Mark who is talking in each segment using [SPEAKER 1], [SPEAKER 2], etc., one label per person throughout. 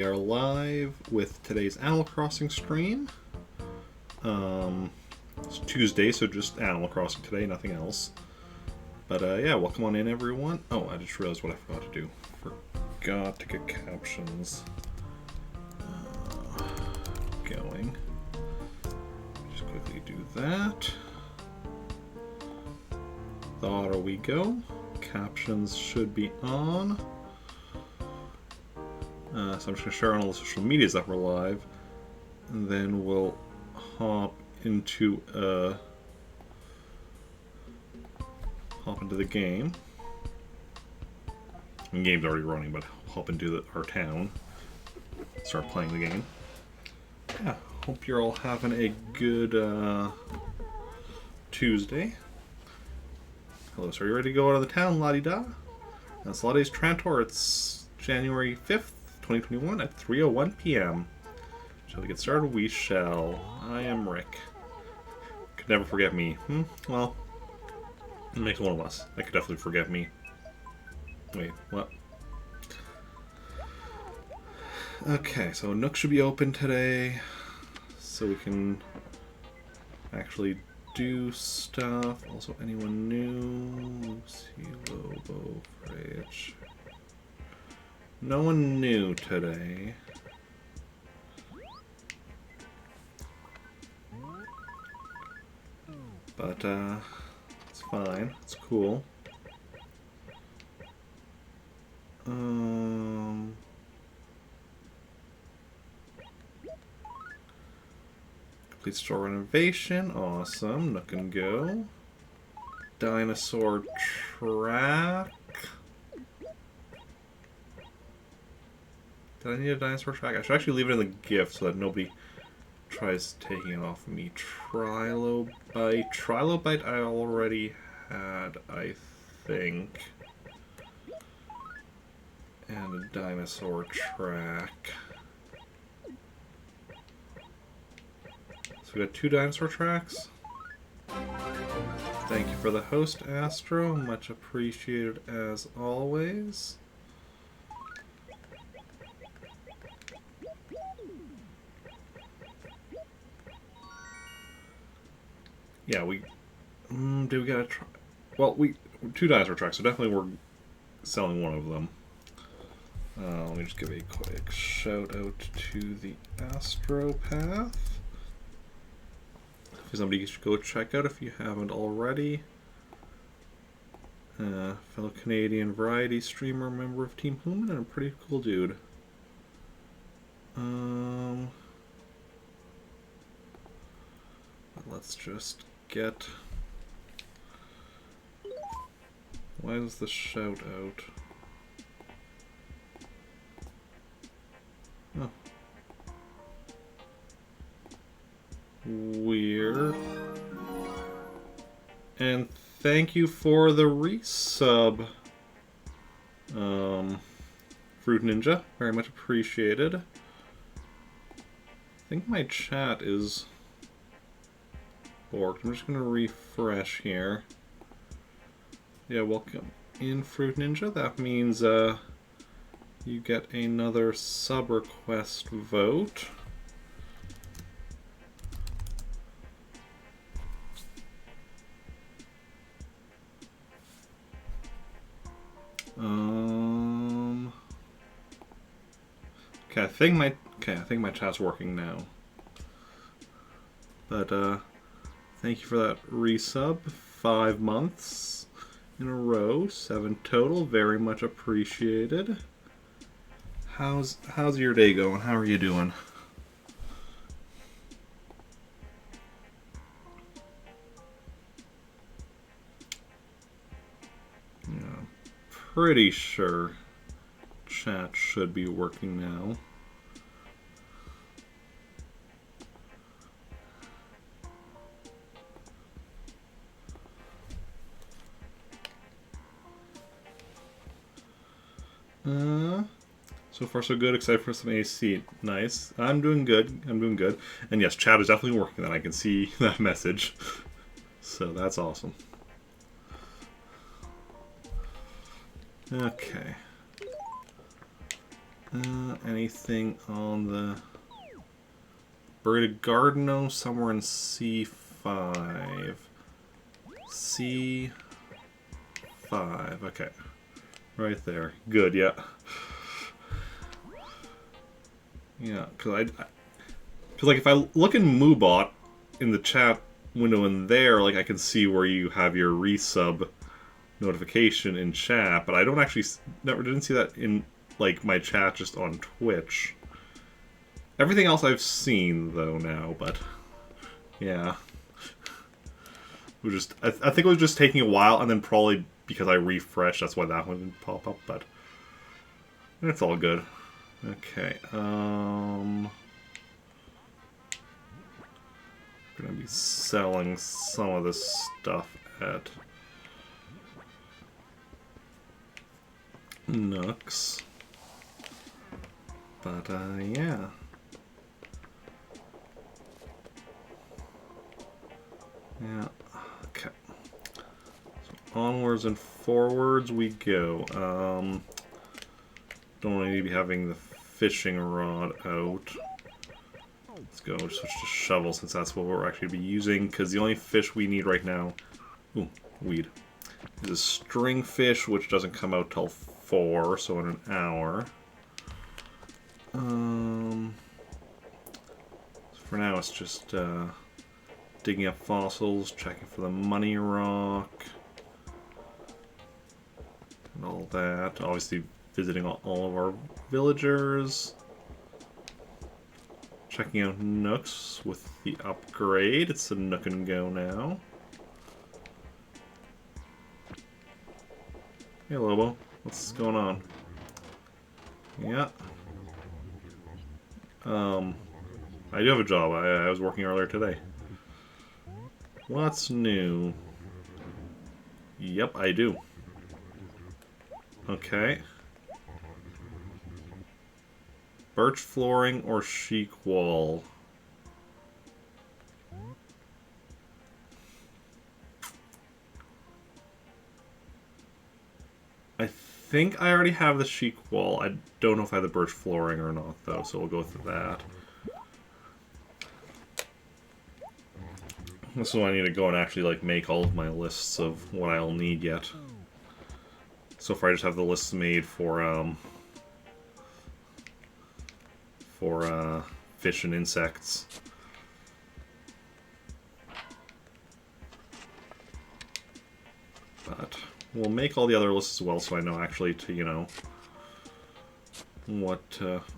[SPEAKER 1] We are live with today's Animal Crossing stream. It's Tuesday, so just Animal Crossing today, nothing else. But yeah, welcome on in, everyone. Oh, I just realized what I forgot to do. Forgot to get captions going. Just quickly do that. The auto we go. Captions should be on. So I'm just going to share on all the social medias that we're live, and then we'll hop into the game. The game's already running, but hop into our town, start playing the game. Yeah, hope you're all having a good Tuesday. Hello, so are you ready to go out of the town, la-di-da? That's Lottie's Trantor. It's January 5th. 2021 at 3:01 p.m. Shall we get started? We shall. I am Rick. Could never forget me. Well, it makes one of us. I could definitely forget me. Wait, what? Okay, so Nook should be open today, so we can actually do stuff. Also, anyone new? Lucy, Lobo, Frage. No one new today. But, it's fine. It's cool. Complete store renovation. Awesome. Nook and go. Dinosaur track. Did I need a dinosaur track? I should actually leave it in the gift so that nobody tries taking it off me. Trilobite. Trilobite I already had, I think. And a dinosaur track. So we got 2 dinosaur tracks. Thank you for the host, Astro. Much appreciated as always. Yeah, we gotta try? Well, 2 dinosaur tracks, so definitely we're selling one of them. Let me just give a quick shout out to the Astropath. Somebody should go check out if you haven't already. Fellow Canadian variety streamer, member of Team Human, and a pretty cool dude. Let's just get... Why is the shout out? Oh. Weird. And thank you for the resub, Fruit Ninja. Very much appreciated. I think my chat is... borked. I'm just going to refresh here. Yeah, welcome in, Fruit Ninja. That means you get another sub request vote. Okay, I think my chat's working now. But thank you for that resub. 5 months in a row, 7 total. Very much appreciated. How's your day going? How are you doing? Yeah, pretty sure chat should be working now. So far so good, except for some AC. Nice. I'm doing good. And yes, chat is definitely working, and I can see that message. So that's awesome. Okay. Anything on the Buried Gardeno? Somewhere in C5. C5. Okay. Right there. Good, yeah. Yeah, because like, if I look in Moobot, in the chat window in there, like, I can see where you have your resub notification in chat, but I don't actually... didn't see that in, like, my chat just on Twitch. Everything else I've seen, though, now, but... yeah. I think it was just taking a while, and then probably because I refreshed, that's why that one didn't pop up, but... it's all good. Okay, gonna be selling some of this stuff at Nooks. But, yeah. Yeah, okay. So onwards and forwards we go. Don't need to be having the fishing rod out. Let's go switch to shovel since that's what we're actually be using, because the only fish we need right now, ooh, weed, is a string fish, which doesn't come out till 4, so in an hour. So for now it's just digging up fossils, checking for the money rock, and all that. Obviously visiting all of our villagers. Checking out Nooks with the upgrade. It's a Nook and Go now. Hey Lobo, what's going on? Yeah. I do have a job. I was working earlier today. What's new? Yep, I do. Okay. Birch flooring or chic wall? I think I already have the chic wall. I don't know if I have the birch flooring or not, though, so we'll go with that. This is when I need to go and actually, like, make all of my lists of what I'll need yet. So far I just have the lists made for fish and insects. But we'll make all the other lists as well, so I know actually to, you know, what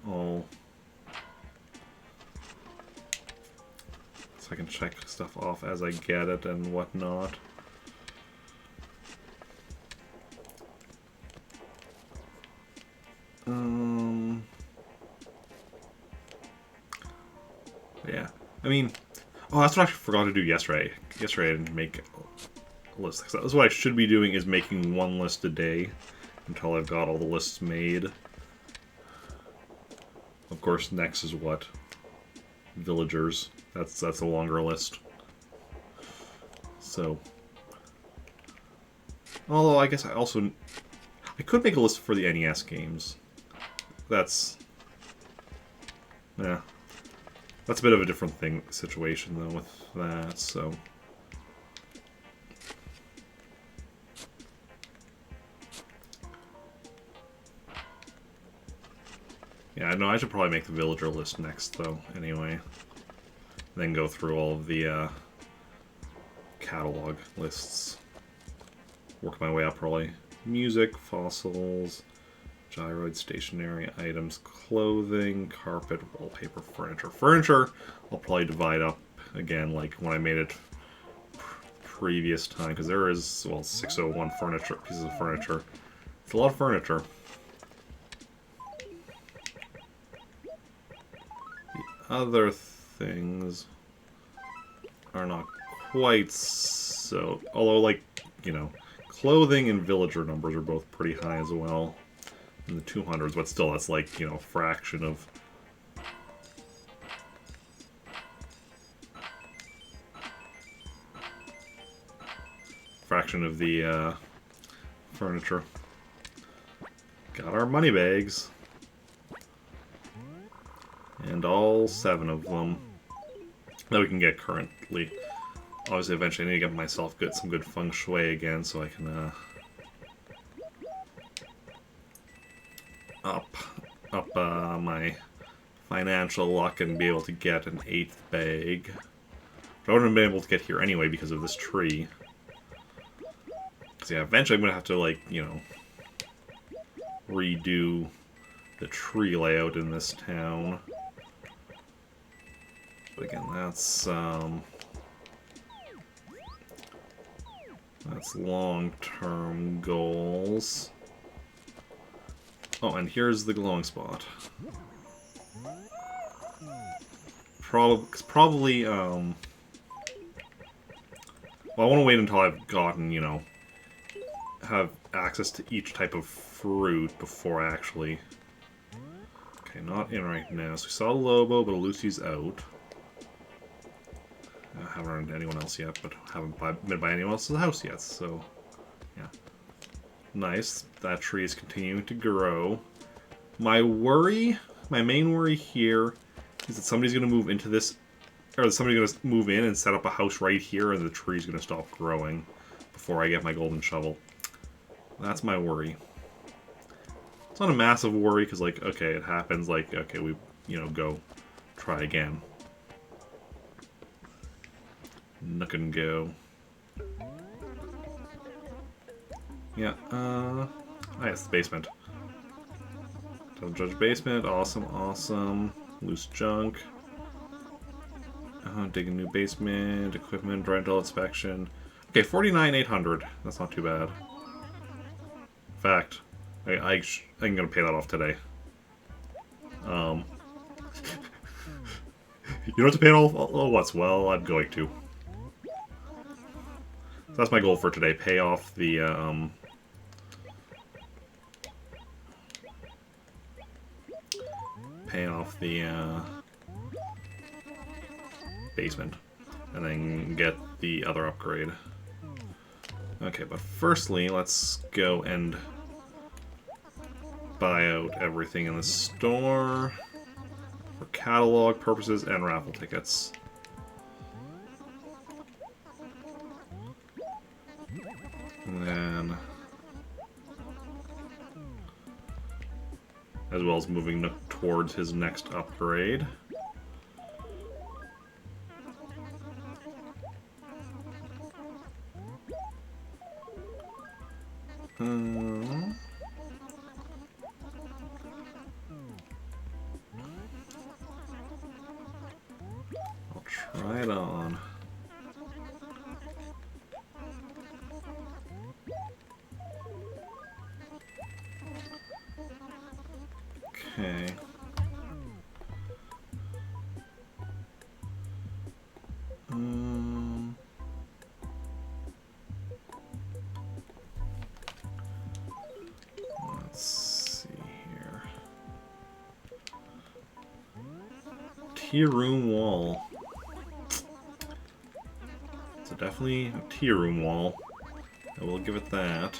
[SPEAKER 1] all... so I can check stuff off as I get it and whatnot. Yeah, I mean, oh, that's what I forgot to do yesterday. Yesterday I didn't make a list. That's what I should be doing, is making one list a day until I've got all the lists made. Of course, next is what? Villagers. That's a longer list. So, although I guess I could make a list for the NES games. That's, yeah. That's a bit of a different situation, though, with that, so... yeah, no, I should probably make the villager list next, though, anyway. Then go through all of the, catalog lists. Work my way up, probably. Music, fossils... gyroid, stationary items, clothing, carpet, wallpaper, furniture. Furniture, I'll probably divide up again, like when I made it previous time, because there is, well, 601 furniture, pieces of furniture. It's a lot of furniture. The other things are not quite so, although, like, you know, clothing and villager numbers are both pretty high as well. In the 200s, but still, that's like, you know, a fraction of... the, furniture. Got our money bags. And all 7 of them that we can get currently. Obviously, eventually I need to get myself some good feng shui again so I can up my financial luck and be able to get an 8th bag. But I wouldn't have been able to get here anyway because of this tree. Because, yeah, eventually I'm going to have to, like, you know, redo the tree layout in this town. But again, that's long-term goals. Oh, and here's the glowing spot. Probably, well, I want to wait until I've gotten, you know, have access to each type of fruit before I actually... Okay, not in right now. So we saw Lobo, but Lucy's out. I haven't run into anyone else yet, but haven't been by anyone else's house yet, so... Yeah. Nice. That tree is continuing to grow. My main worry here is that somebody's going to move into this, or somebody's going to move in and set up a house right here, and the tree's going to stop growing before I get my golden shovel. That's my worry. It's not a massive worry, because, like, okay, it happens, like, okay, we, you know, go try again. Nook and go. Yeah, oh yes, the basement. Don't judge basement, awesome, awesome. Loose junk. Dig a new basement, equipment, rental, inspection. Okay, 49,800. That's not too bad. In fact, I'm gonna pay that off today. You don't have to pay it all at once. Well, I'm going to. So that's my goal for today. Pay off the basement, and then get the other upgrade. Okay, but firstly, let's go and buy out everything in the store for catalog purposes and raffle tickets. And then, as well as moving Nook towards his next upgrade. I'll try it on. Okay. Let's see here. Tier room wall. So definitely a tier room wall. I will give it that.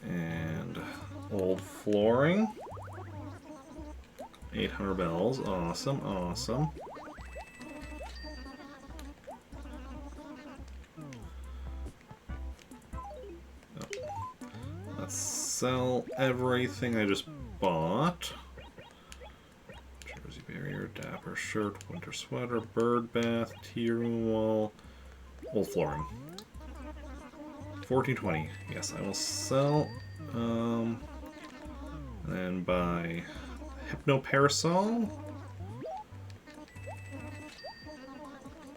[SPEAKER 1] And old flooring. 800 bells. Awesome, awesome. Let's sell everything I just bought. Jersey barrier, dapper shirt, winter sweater, bird bath, tea room wall, old flooring. 1420. Yes, I will sell. And then buy Hypno Parasol.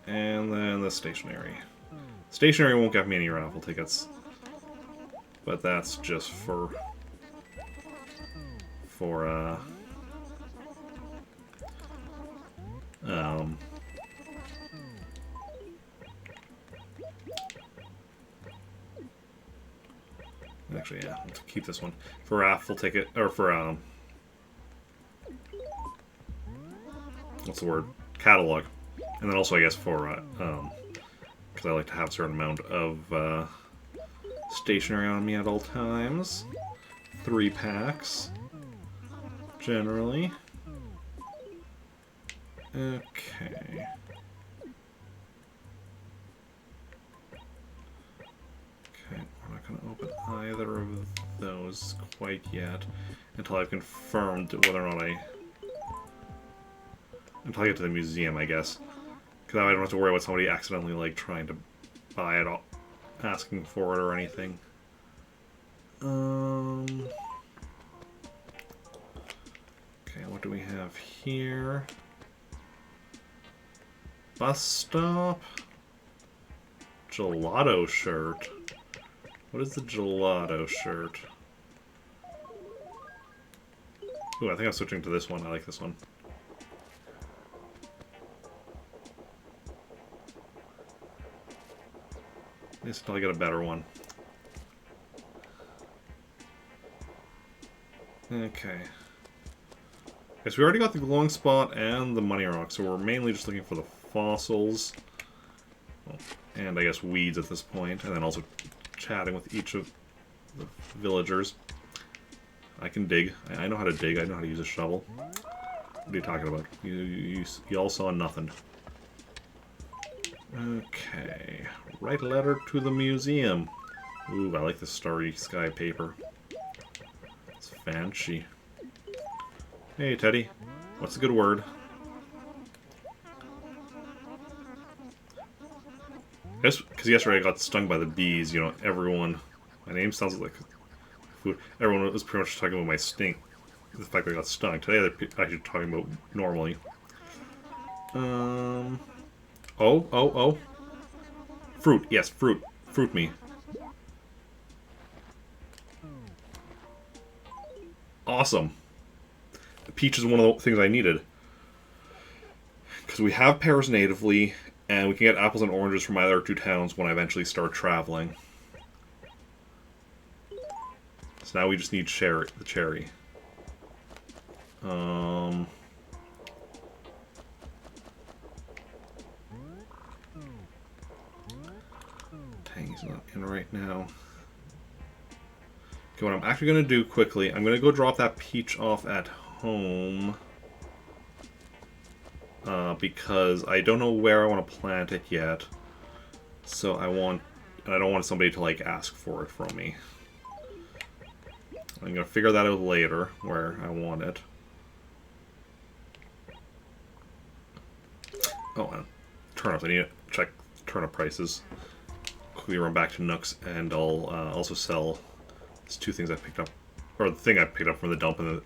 [SPEAKER 1] And then the stationery. Stationery won't get me any raffle tickets. But that's just for actually, yeah, let's keep this one for raffle ticket, or for what's the word? Catalog. And then also, I guess, for because I like to have a certain amount of stationery on me at all times. 3 packs. generally. Okay. Okay, we're not going to open either of those quite yet until I've confirmed whether or not until I get to the museum, I guess. Because now I don't have to worry about somebody accidentally, like, trying to buy it, all, asking for it or anything. Okay, what do we have here? Bus stop? Gelato shirt. What is the gelato shirt? Ooh, I think I'm switching to this one. I like this one. At least until I get a better one. Okay. Guess we already got the glowing spot and the money rock, so we're mainly just looking for the fossils. Well, and I guess weeds at this point, and then also chatting with each of the villagers. I can dig. I know how to dig. I know how to use a shovel. What are you talking about? You all saw nothing. Okay. Write a letter to the museum. Ooh, I like the starry sky paper. It's fancy. Hey, Teddy. What's a good word? Because yesterday I got stung by the bees, you know, everyone... My name sounds like food. Everyone was pretty much talking about my stink. The fact that I got stung. Today they're actually talking about normally. Oh. Fruit. Yes, fruit. Fruit me. Awesome. Peach is one of the things I needed. Because we have pears natively, and we can get apples and oranges from either two towns when I eventually start traveling. So now we just need the cherry. Dang, he's not in right now. Okay, what I'm actually going to do quickly, I'm going to go drop that peach off at home. Because I don't know where I want to plant it yet. So I don't want somebody to, like, ask for it from me. I'm going to figure that out later, where I want it. Oh, and turnips. I need to check turnip prices. Quickly run back to Nooks, and I'll also sell these two things I picked up. Or the thing I picked up from the dump, and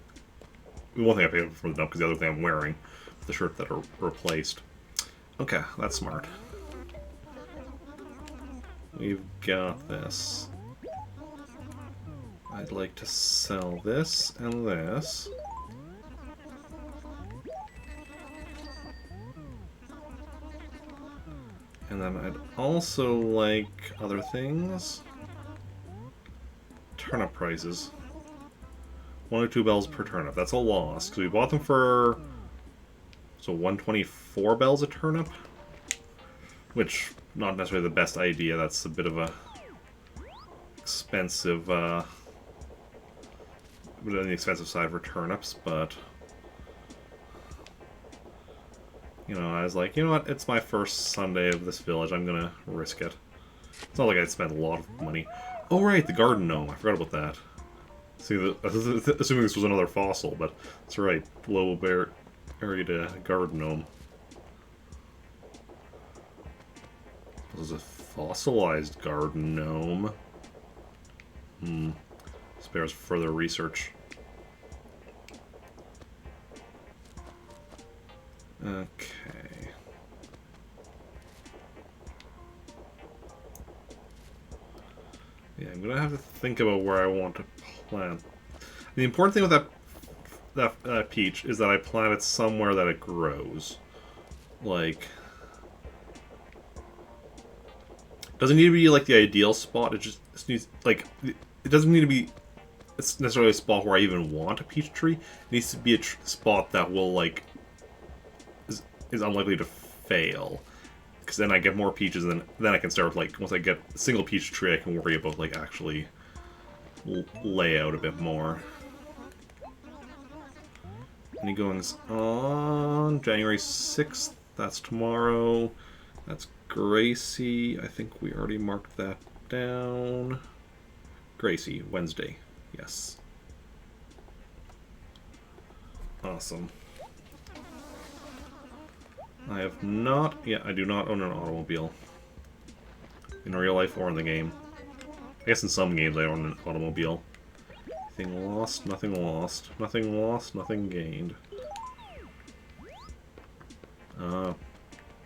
[SPEAKER 1] the one thing I picked up from the dump, because the other thing I'm wearing. The shirt that are replaced. Okay, that's smart. We've got this. I'd like to sell this and this. And then I'd also like other things. Turnip prices. 1 or 2 bells per turnip. That's a loss, because we bought them for... So 124 bells a turnip? Which, not necessarily the best idea. That's a bit of a expensive, bit on the expensive side for turnips, but... You know, I was like, you know what, it's my first Sunday of this village, I'm gonna risk it. It's not like I'd spend a lot of money. Oh right, the garden gnome, I forgot about that. See, assuming this was another fossil, but that's right, low bear... Area to garden gnome. This is a fossilized garden gnome. This bears further research. Okay. Yeah, I'm gonna have to think about where I want to plant. The important thing with that peach is that I plant it somewhere that it grows. Like, doesn't need to be like the ideal spot. It just needs, like, it doesn't need to be necessarily a spot where I even want a peach tree. It needs to be a spot that will, like, is unlikely to fail. Because then I get more peaches, and then I can start, like, once I get a single peach tree, I can worry about, like, actually lay out a bit more. Any goings on? January 6th, that's tomorrow. That's Gracie. I think we already marked that down. Gracie, Wednesday. Yes. Awesome. I have not... Yeah, I do not own an automobile. In real life or in the game. I guess in some games I own an automobile. Nothing lost, nothing lost. Nothing lost, nothing gained.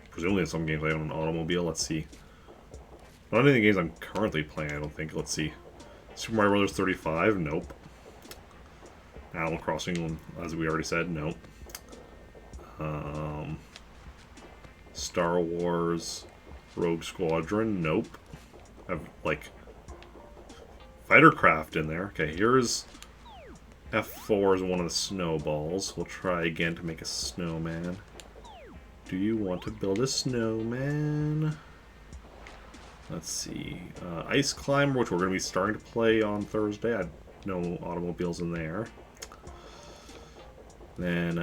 [SPEAKER 1] Presumably in some games I own an automobile. Let's see. Not any of the games I'm currently playing, I don't think. Let's see. Super Mario Bros. 35? Nope. Animal Crossing, as we already said, nope. Star Wars Rogue Squadron, nope. I have, like, Fightercraft in there. Okay, here's F4 is one of the snowballs. We'll try again to make a snowman. Do you want to build a snowman? Let's see. Ice Climber, which we're going to be starting to play on Thursday. I no automobiles in there. Then,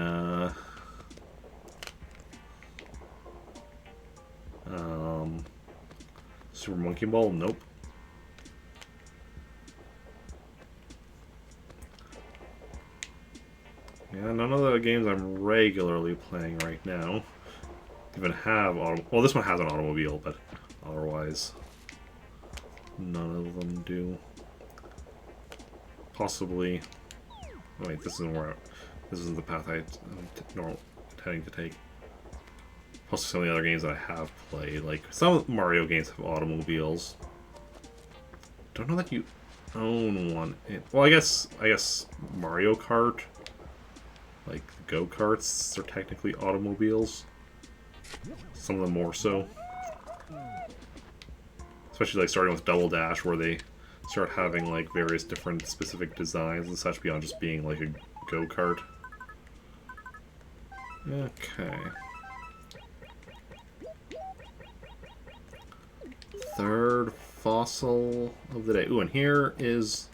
[SPEAKER 1] Super Monkey Ball, nope. Yeah, none of the games I'm regularly playing right now even have well, this one has an automobile, but otherwise none of them do. Possibly... Oh, wait, this isn't where this isn't the path I'm intending to take. Plus some of the other games that I have played, like some Mario games have automobiles. Don't know that you own one. Well, I guess Mario Kart, like go-karts, are technically automobiles. Some of them more so. Especially like starting with Double Dash, where they start having like various different specific designs and such beyond just being like a go-kart. Okay. Third fossil of the day. Ooh, and here is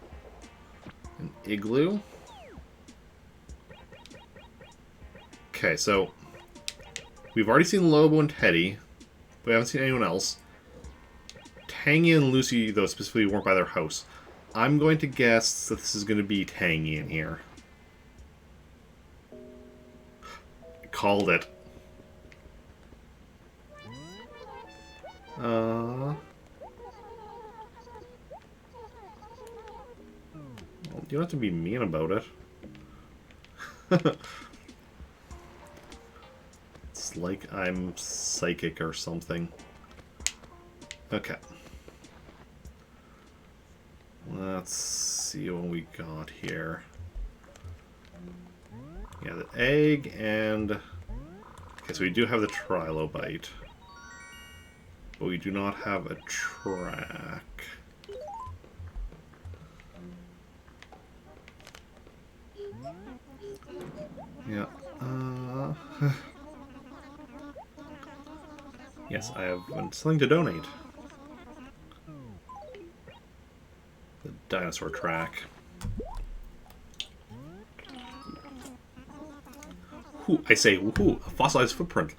[SPEAKER 1] an igloo. Okay, so we've already seen Lobo and Teddy, but we haven't seen anyone else. Tangy and Lucy, though, specifically weren't by their house. I'm going to guess that this is going to be Tangy in here. Called it. Well, you don't have to be mean about it. It's like I'm psychic or something. Okay. Let's see what we got here. Yeah, the egg and... Okay, so we do have the trilobite. But we do not have a track. Yeah. Yes, I have something to donate. The dinosaur track. Ooh, I say, ooh, a fossilized footprint.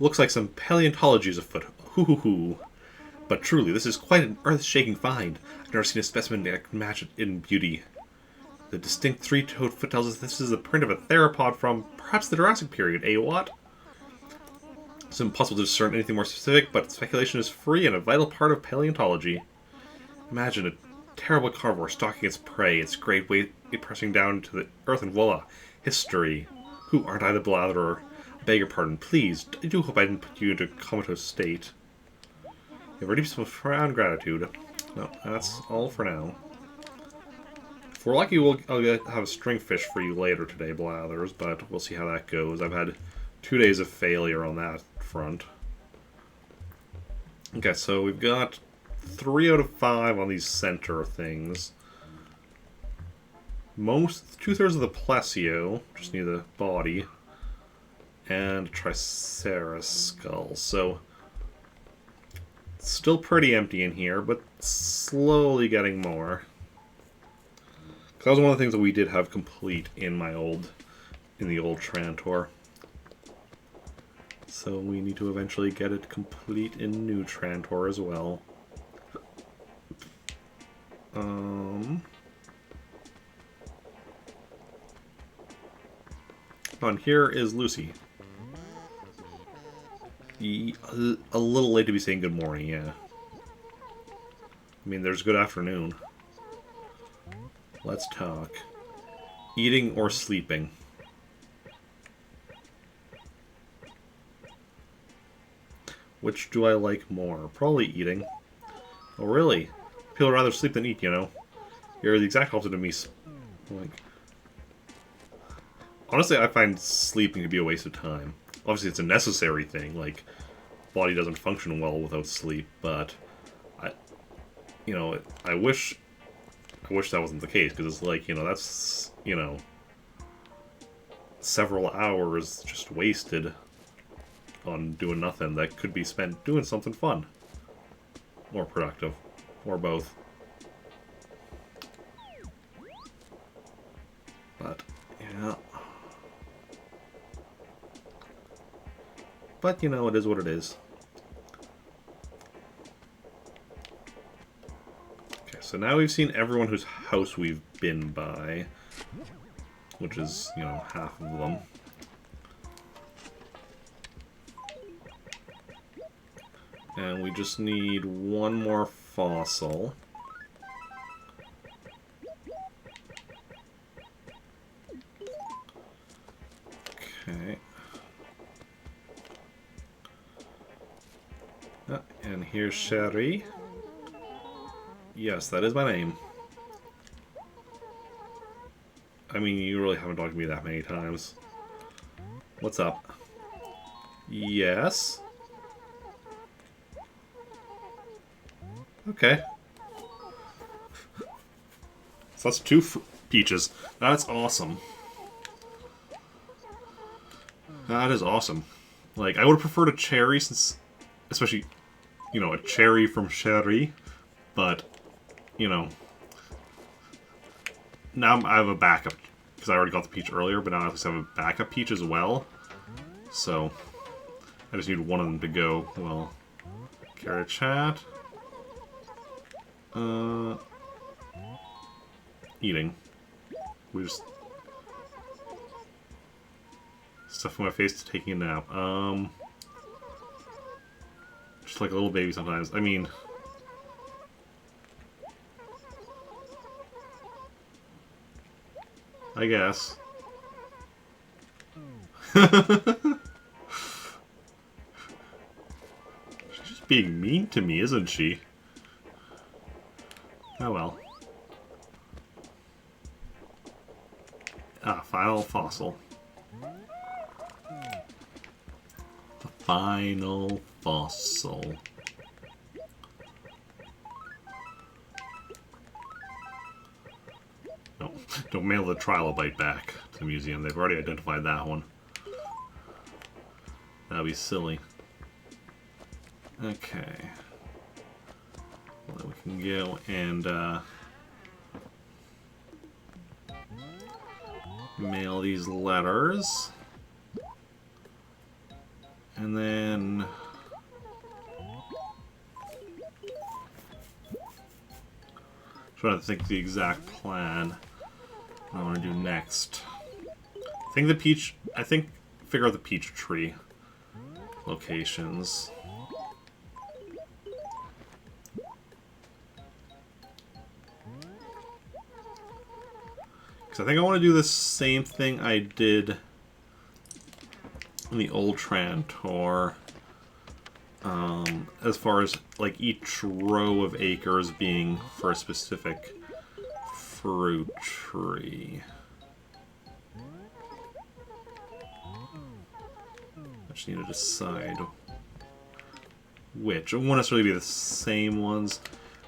[SPEAKER 1] Looks like some paleontology is afoot. Hoo. But truly, this is quite an earth-shaking find. I've never seen a specimen that can match it in beauty. The distinct three-toed foot tells us this is the print of a theropod from perhaps the Jurassic period. Eh, what? It's impossible to discern anything more specific, but speculation is free and a vital part of paleontology. Imagine a terrible carnivore stalking its prey, its great weight pressing down to the earth, and voila, history. Who, aren't I the blatherer? I beg your pardon, please. I do hope I didn't put you into a comatose state. You have already some profound gratitude. No, that's all for now. If we're lucky, I'll have a stringfish for you later today, Blathers, but we'll see how that goes. I've had 2 days of failure on that front. Okay, so we've got 3 out of 5 on these center things. Two-thirds of the plesio, just need the body, and Triceras skull. So still pretty empty in here, but slowly getting more. That was one of the things that we did have complete in my old in the old Trantor. So we need to eventually get it complete in new Trantor as well. On here is Lucy. A little late to be saying good morning, yeah. I mean, there's good afternoon. Let's talk. Eating or sleeping? Which do I like more? Probably eating. Oh, really? People rather sleep than eat, you know? You're the exact opposite of me. Like, honestly, I find sleeping to be a waste of time. Obviously, it's a necessary thing. Like, body doesn't function well without sleep, but I wish that wasn't the case, because it's like, that's, several hours just wasted on doing nothing that could be spent doing something fun. Or productive. Or both. But, yeah. But, it is what it is. Okay, so now we've seen everyone whose house we've been by. Which is, half of them. And we just need one more fossil. Okay. And here's Sherry. Yes, that is my name. I mean, you really haven't talked to me that many times. What's up? Yes? Okay. So that's two peaches. That's awesome. That is awesome. Like, I would have preferred a cherry, since... Especially, a cherry from Sherry. But, now I have a backup. Because I already got the peach earlier, but now I also have a backup peach as well. So, I just need one of them to go. Well, carrot chat. Eating. We just... Stuff in my face to taking a nap. Just like a little baby sometimes. I mean... I guess. She's just being mean to me, isn't she? Oh well. Ah, final fossil. The final fossil. No, don't mail the trilobite back to the museum. They've already identified that one. That'd be silly. Okay. Well, we can go and mail these letters. And then... trying to think of the exact plan I want to do next. I think figure out the peach tree locations. Because I think I want to do the same thing I did in the old Trantor. As far as like each row of acres being for a specific fruit tree. I just need to decide which. It won't necessarily be the same ones.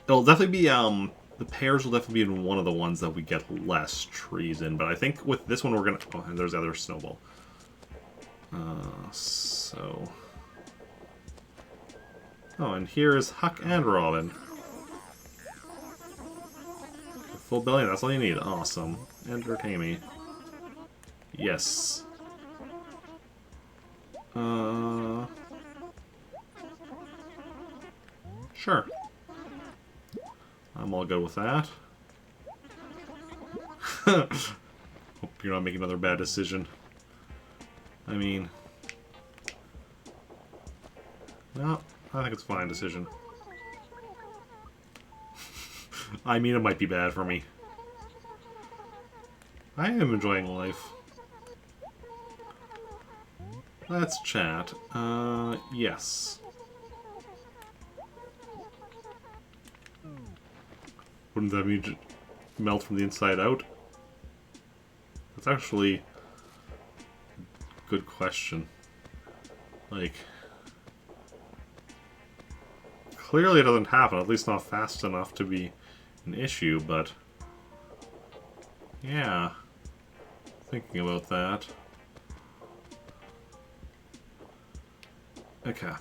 [SPEAKER 1] It'll definitely be, the pears will definitely be in one of the ones that we get less trees in, but I think with this one we're gonna... Oh, and there's the other snowball. So... Oh, and here is Huck and Robin. Full belly, that's all you need. Awesome. Entertain me. Yes. Sure. I'm all good with that. Hope you're not making another bad decision. I mean... No, I think it's a fine decision. I mean, it might be bad for me. I am enjoying life. Let's chat. Yes. Wouldn't that mean melt from the inside out? That's actually a good question. Like, clearly it doesn't happen, at least not fast enough to be an issue, but yeah, thinking about that. Okay.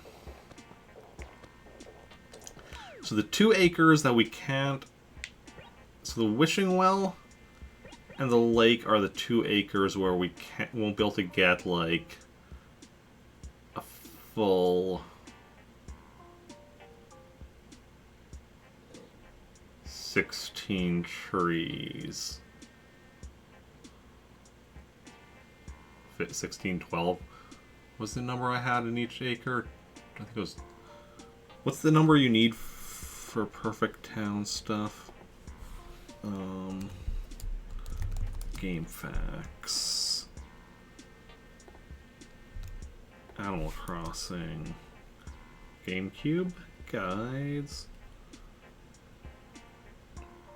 [SPEAKER 1] So the 2 acres that we can't... So the wishing well and the lake are the 2 acres where we won't be able to get, like, a full... 16 trees. 16, 12 was the number I had in each acre. I think it was... What's the number you need for perfect town stuff? Game facts. Animal Crossing. GameCube guides.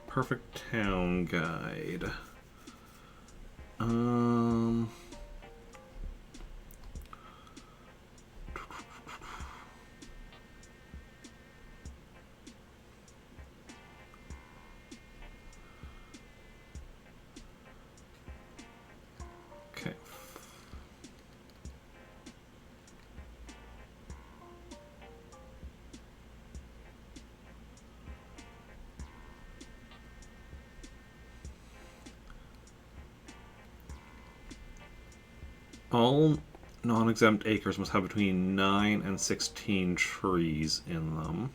[SPEAKER 1] Perfect town guide. Okay. All non-exempt acres must have between 9 and 16 trees in them.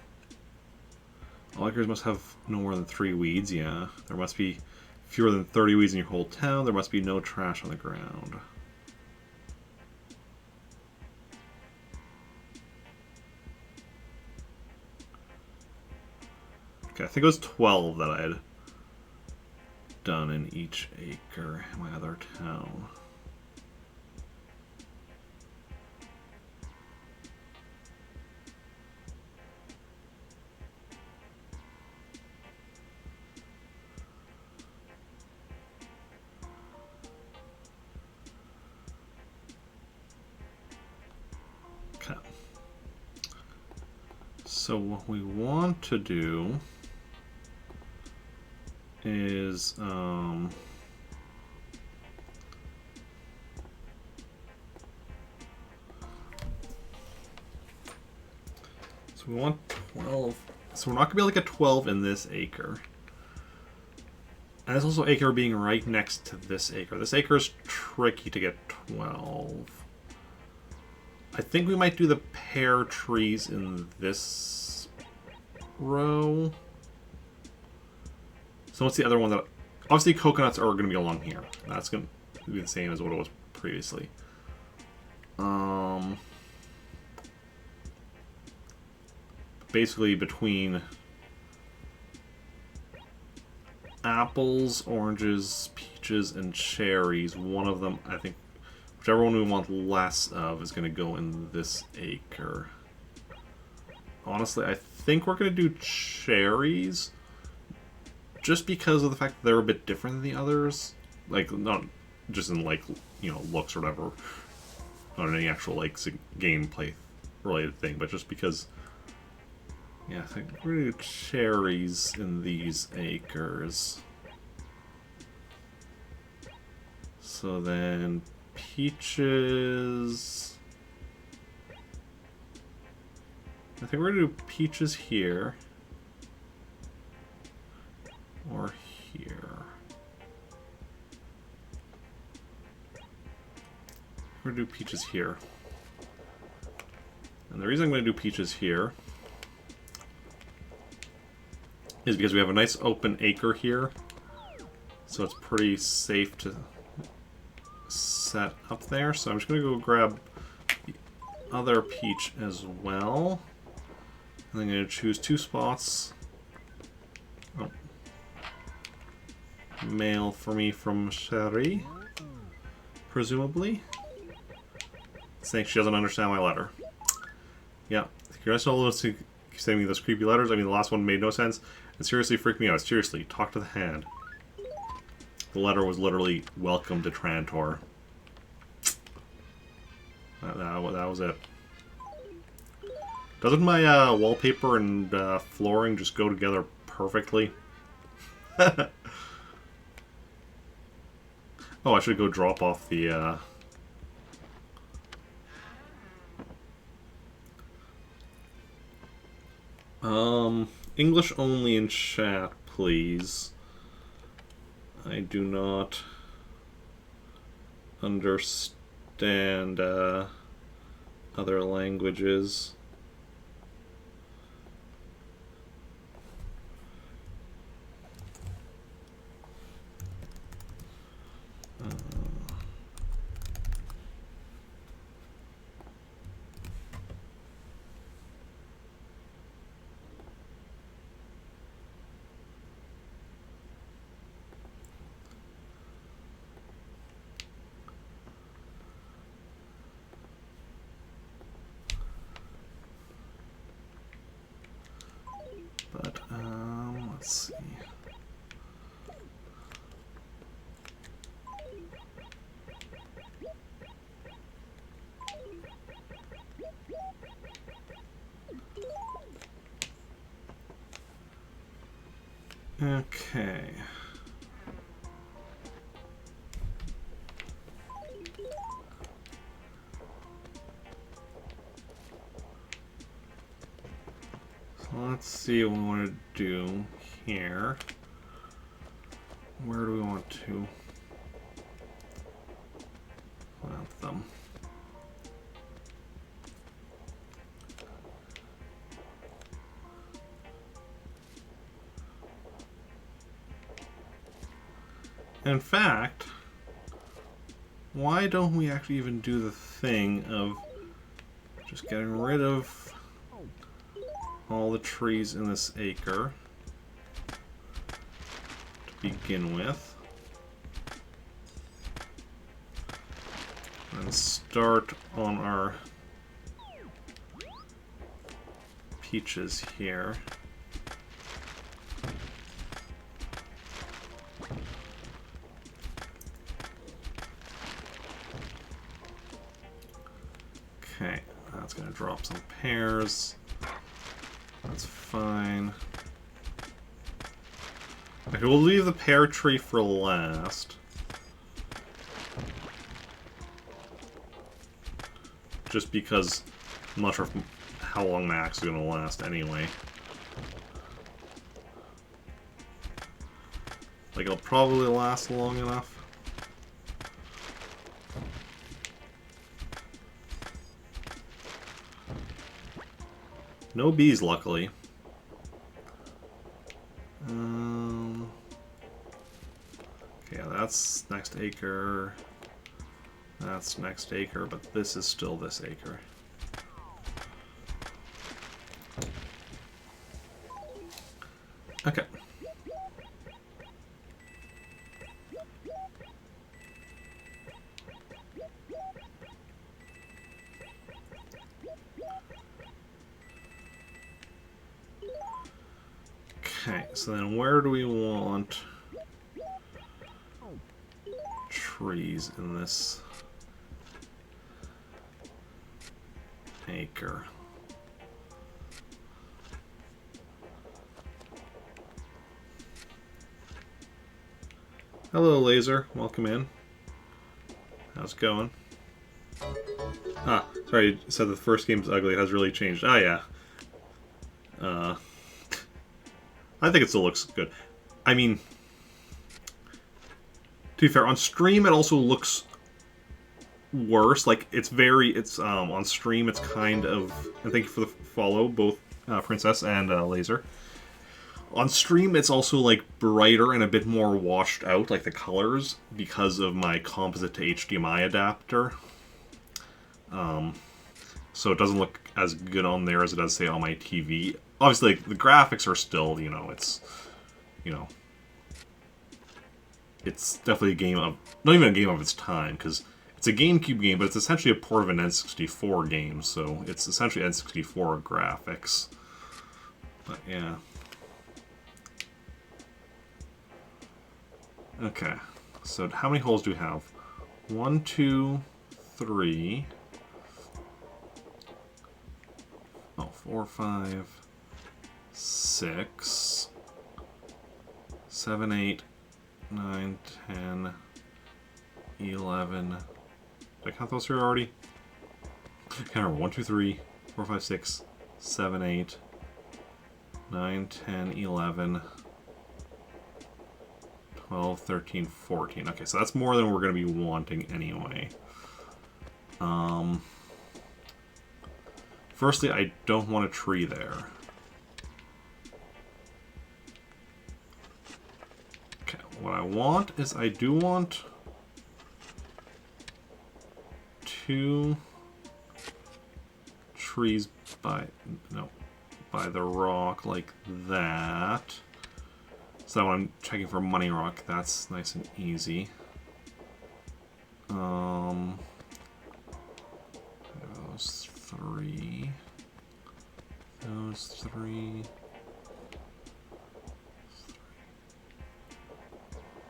[SPEAKER 1] All acres must have no more than 3 weeds, yeah. There must be fewer than 30 weeds in your whole town. There must be no trash on the ground. Okay, I think it was 12 that I had done in each acre in my other town. Okay. So what we want to do is so we want 12. So we're not gonna be able to get 12 in this acre. And there's also acre being right next to this acre. This acre is tricky to get 12. I think we might do the pear trees in this row. So what's the other one that... Obviously coconuts are going to be along here. That's going to be the same as what it was previously. Basically between apples, oranges, peaches, and cherries, one of them, I think, whichever one we want less of is going to go in this acre. Honestly, I think we're going to do cherries. Just because of the fact that they're a bit different than the others. Like, not just in, like, you know, looks or whatever. Not in any actual, like, gameplay related thing. But just because... Yeah, I think we're going to do cherries in these acres. So then... peaches... I think we're going to do peaches here. Or here. We're going to do peaches here. And the reason I'm going to do peaches here is because we have a nice open acre here. So it's pretty safe to set up there. So I'm just going to go grab the other peach as well. And I'm going to choose 2 spots. Oh. Mail for me from Cherie, presumably. Saying she doesn't understand my letter. Yeah. You're not sending me those creepy letters. I mean, the last one made no sense. It seriously freaked me out. Seriously, talk to the hand. The letter was literally, welcome to Trantor. That was it. Doesn't my wallpaper and flooring just go together perfectly? Oh, I should go drop off the... English only in chat, please. I do not understand other languages. But, let's see. Okay. Let's see what we want to do here. Where do we want to plant them? In fact, why don't we actually even do the thing of just getting rid of all the trees in this acre to begin with, and start on our peaches here. Okay, that's going to drop some pears. That's fine. Okay, we'll leave the pear tree for last. Just because I'm not sure how long my axe is going to last anyway. Like, it'll probably last long enough. No bees, luckily. Okay, that's next acre. That's next acre, but this is still this acre. Okay. Okay, so then where do we want trees in this acre? Hello, Laser. Welcome in. How's it going? Ah, sorry, you said the first game's ugly. It has really changed. Ah, yeah. I think it still looks good. I mean, to be fair, on stream it also looks worse. Like it's on stream. It's kind of. And thank you for the follow, both Princess and Laser. On stream, it's also like brighter and a bit more washed out, like the colors, because of my composite to HDMI adapter. So it doesn't look as good on there as it does, say, on my TV. Obviously, like, the graphics are still, it's definitely a game of, not even a game of its time, because it's a GameCube game, but it's essentially a port of an N64 game, so it's essentially N64 graphics. But yeah. Okay, so how many holes do we have? 1, 2, 3. Oh, 4, 5, 6, 7, 8, 9, 10, 11. Did I count those here already? I can't remember. 1, 2, 3, 4, 5, 6, 7, 8, 9, 10, 11. 12, 13, 14. Okay, so that's more than we're going to be wanting anyway. Firstly, I don't want a tree there. Okay, what I want is I do want 2 trees by the rock like that. So when I'm checking for money rock, that's nice and easy. Those 3. Those 3.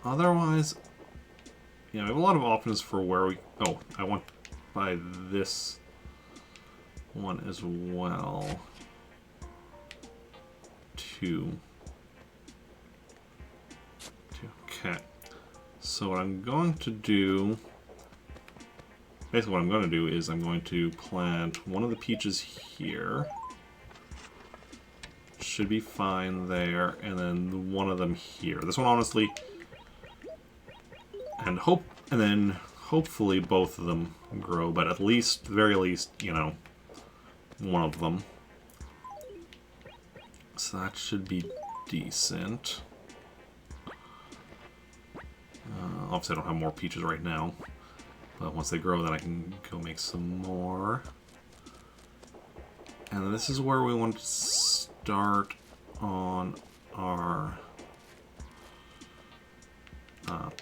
[SPEAKER 1] Otherwise, yeah, we have a lot of options for where we... Oh, I want by this one as well. 2. Okay, so what I'm going to do, basically what I'm going to do is I'm going to plant one of the peaches here. Should be fine there, and then one of them here. This one, honestly, and then hopefully both of them grow, but at least, very least, one of them. So that should be decent. Obviously I don't have more peaches right now, but once they grow then I can go make some more. And this is where we want to start on our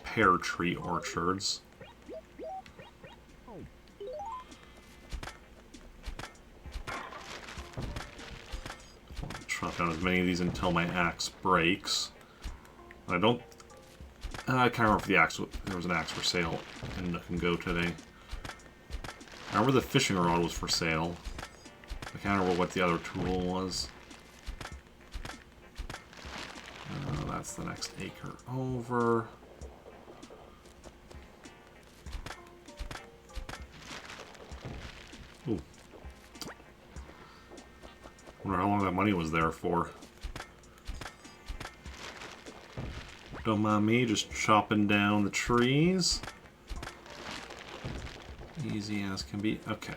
[SPEAKER 1] pear tree orchards. I'll chop down as many of these until my axe breaks. I can't remember if there was an axe for sale in Nook and Go today. I remember the fishing rod was for sale. I can't remember what the other tool was. That's the next acre over. Ooh. Wonder how long that money was there for. Don't mind me just chopping down the trees. Easy as can be. Okay.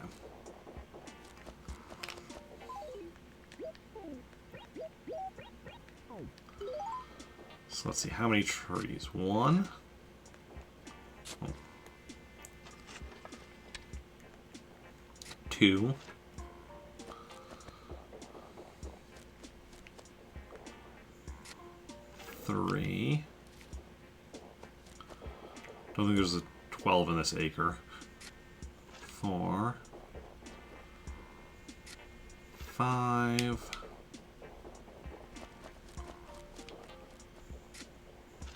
[SPEAKER 1] So let's see, how many trees? 1. Oh. 2. 3. Don't think there's a 12 in this acre. 4. 5.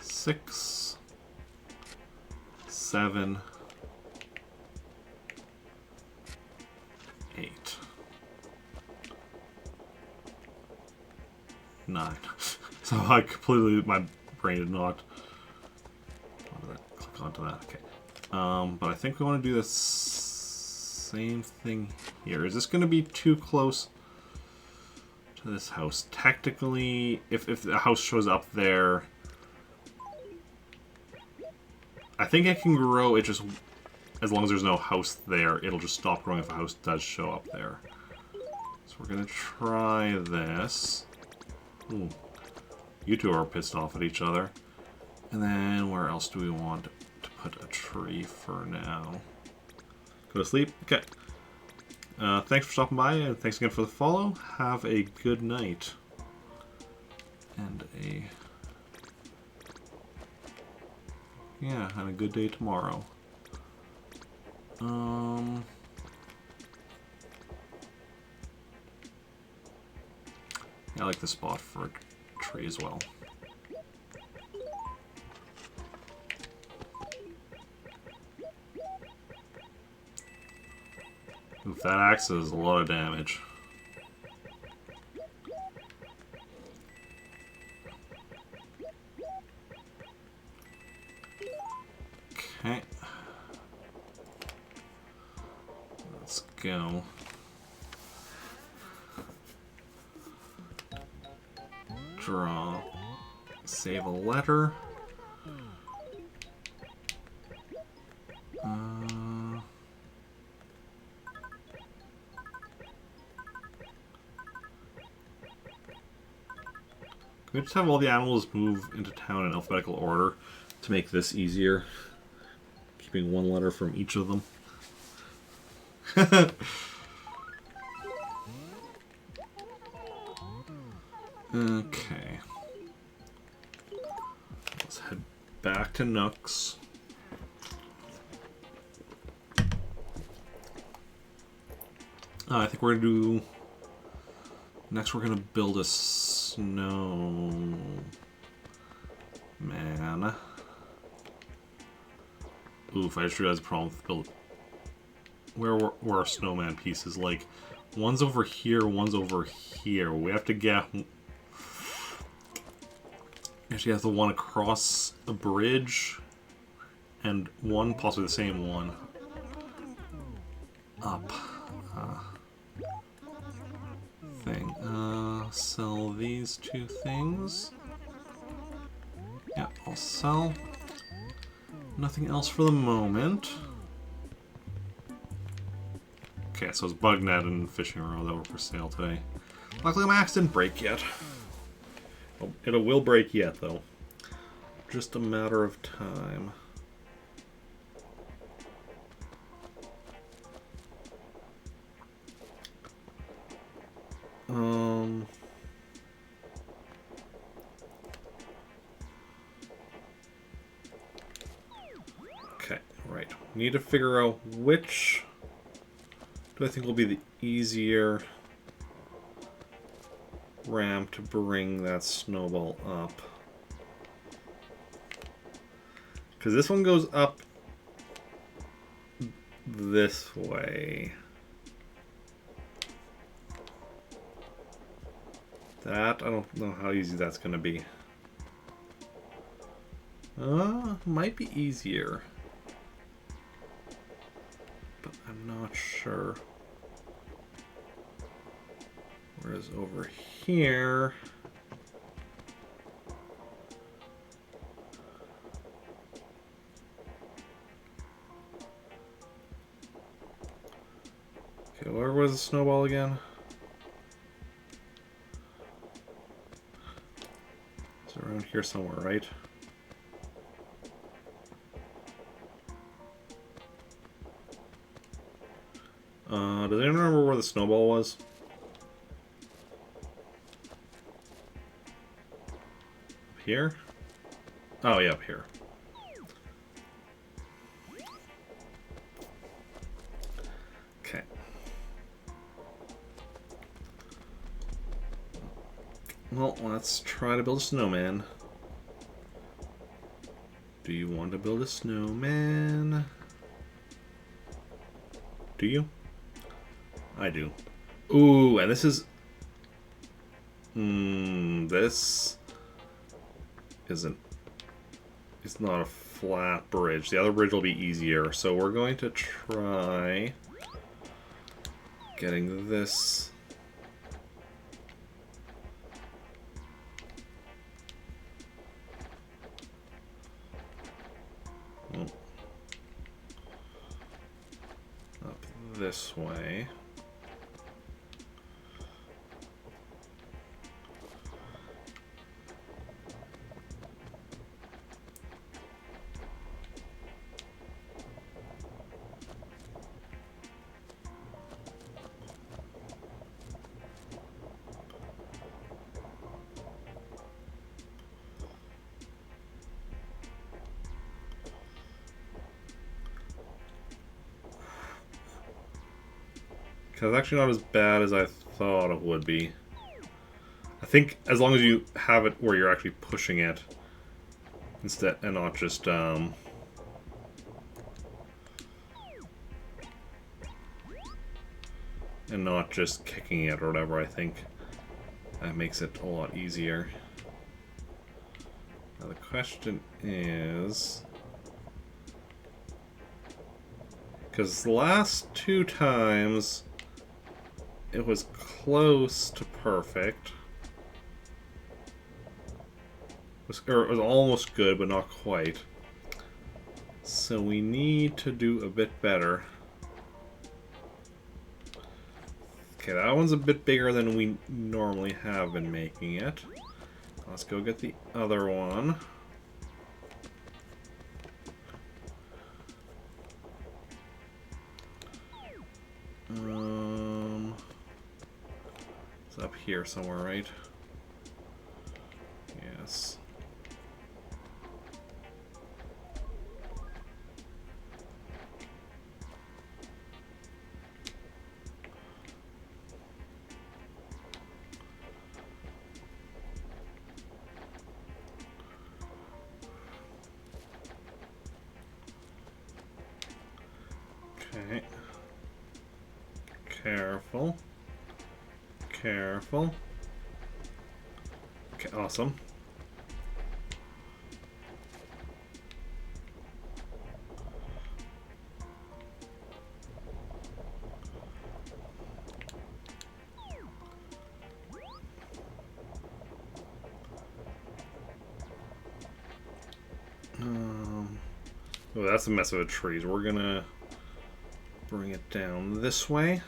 [SPEAKER 1] 6. 7. 8. 9. So I completely, my brain did not click onto that. Okay. But I think we want to do the same thing here. Is this going to be too close to this house? Technically, if the house shows up there, I think it can grow. It just, as long as there's no house there, it'll just stop growing if a house does show up there. So we're gonna try this. Ooh. You two are pissed off at each other. And then where else do we want to put a tree for now? Go to sleep? Okay. Thanks for stopping by, and thanks again for the follow. Have a good night. And and a good day tomorrow. Yeah, I like the spot for a tree as well. Oof, that axe does a lot of damage. Okay. Let's go. Draw. Save a letter. Can we just have all the animals move into town in alphabetical order to make this easier? Keeping one letter from each of them. Okay. Let's head back to Nook's. I think we're going to do... Next we're going to build a snowman. Oof, I just realized the problem with build... Where were our snowman pieces? Like, one's over here, one's over here. We have to get... Actually, have the one across the bridge, and one, possibly the same one, up. Thing. Sell these two things. Yeah, I'll sell. Nothing else for the moment. Okay, so it's bug net and fishing rod that were for sale today. Luckily my axe didn't break yet. It will break yet, though. Just a matter of time. Okay, right. We need to figure out which do I think will be the easier ramp to bring that snowball up. Because this one goes up this way. That, I don't know how easy that's going to be. Might be easier. But I'm not sure. Whereas over here... Okay, where was the snowball again? It's around here somewhere, right? Does anyone remember where the snowball was? Up here? Oh, yeah, up here. Okay. Well, let's try to build a snowman. Do you want to build a snowman? Do you? I do. Ooh, and this is... this isn't... It's not a flat bridge. The other bridge will be easier. So we're going to try getting this... this way. It's actually not as bad as I thought it would be. I think as long as you have it where you're actually pushing it instead and not just and not just kicking it or whatever, I think that makes it a lot easier. Now the question is, because the last 2 times it was close to perfect. Or it was almost good, but not quite. So we need to do a bit better. Okay, that one's a bit bigger than we normally have been making it. Let's go get the other one. It's up here somewhere, right? Yes. Okay. Careful. Careful. Okay, awesome. Oh, that's a mess of a trees. We're gonna bring it down this way.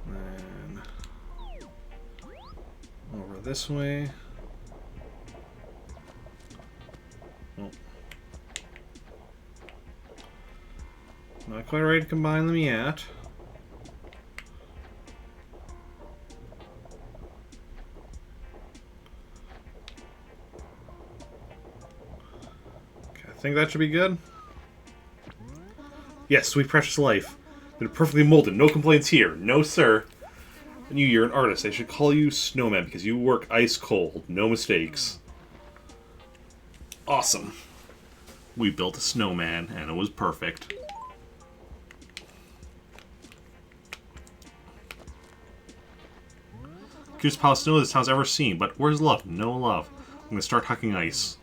[SPEAKER 1] And over this way. Oh. Not quite ready to combine them yet. I think that should be good. Yes, sweet precious life. They're perfectly molded. No complaints here. No, sir. And you're an artist. They should call you Snowman because you work ice cold. No mistakes. Awesome. We built a snowman and it was perfect. Cutest pile of snow this town's ever seen. But where's love? No love. I'm gonna start hucking ice.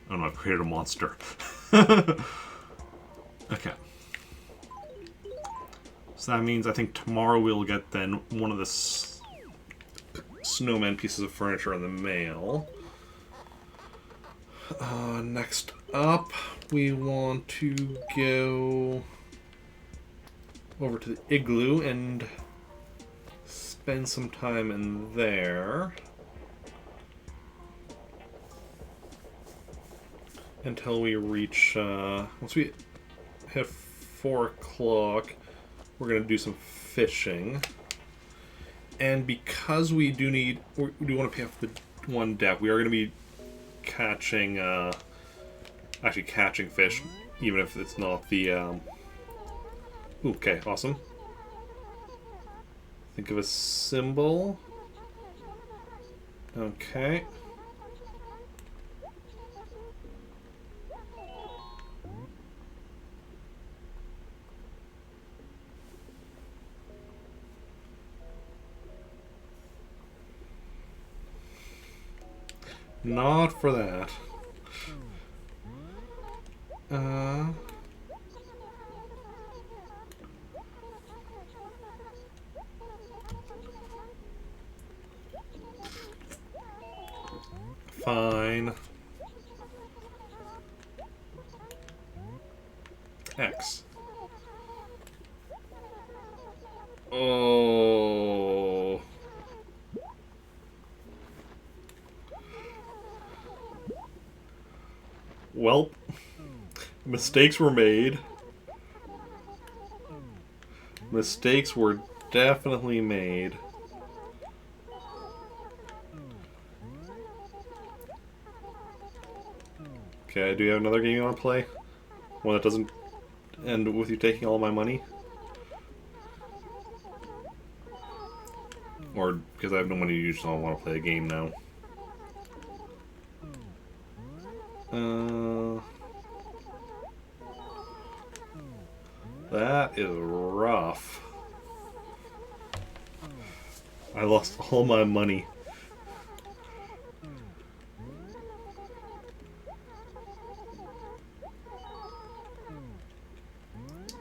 [SPEAKER 1] Oh no, I've created a monster. Okay. So that means I think tomorrow we'll get then one of the snowman pieces of furniture in the mail. Next up, we want to go over to the igloo and spend some time in there. Until we reach, once we hit 4 o'clock, we're going to do some fishing. And because we do want to pay off the one debt, we are going to be catching, actually catching fish, even if it's not the, okay, awesome. Think of a symbol. Okay. Not for that. Fine. X. Oh. Well, mistakes were made. Mistakes were definitely made. Okay, do you have another game you want to play? One that doesn't end with you taking all my money? Or because I have no money, you just don't want to play a game now? That is rough. I lost all my money.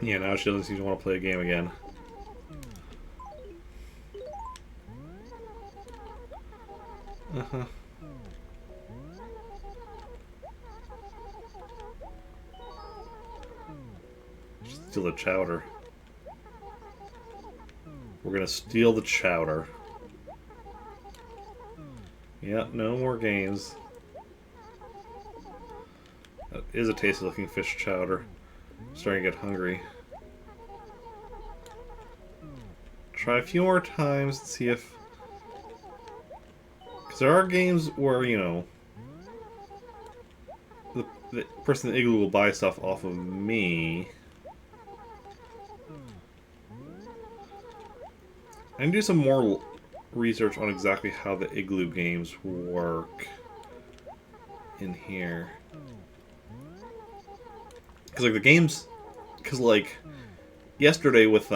[SPEAKER 1] Yeah, now she doesn't seem to want to play a game again. Uh-huh. Steal the chowder. We're gonna steal the chowder. Yeah, no more games. That is a tasty looking fish chowder. I'm starting to get hungry. Try a few more times and see if... Because there are games where, you know, the person in the igloo will buy stuff off of me. I can do some more research on exactly how the igloo games work in here. Because, like, the games... Because, like, yesterday with,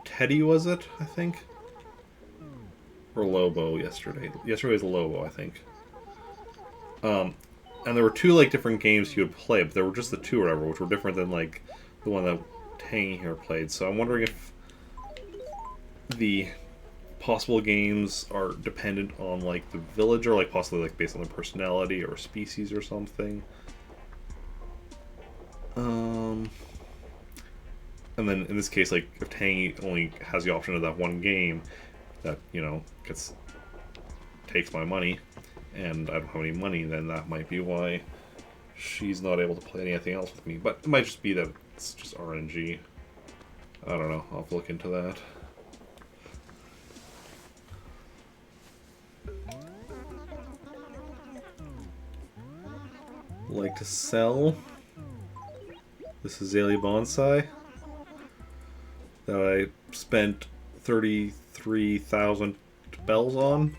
[SPEAKER 1] Teddy, was it, I think? Or Lobo yesterday. Yesterday was Lobo, I think. And there were two, like, different games you would play, but there were just the two or whatever, which were different than, like, the one that Tangy here played. So I'm wondering if the possible games are dependent on, like, the villager, like, possibly, like, based on their personality or species or something. And then, in this case, like, if Tangy only has the option of that one game that, you know, takes my money, and I don't have any money, then that might be why she's not able to play anything else with me. But it might just be that it's just RNG. I don't know. I'll have to look into that. Like to sell this Azalea Bonsai that I spent 33,000 bells on.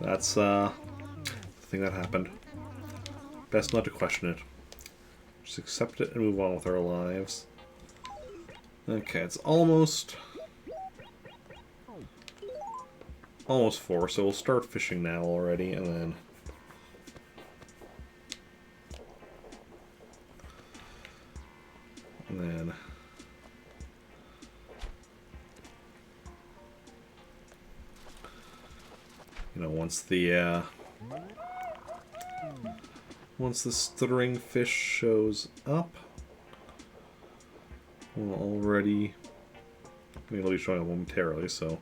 [SPEAKER 1] That's the thing that happened. Best not to question it. Just accept it and move on with our lives. Okay, it's almost 4, so we'll start fishing now already, and then you know, once the string fish shows up, we'll already... I mean, it'll be showing up momentarily, so...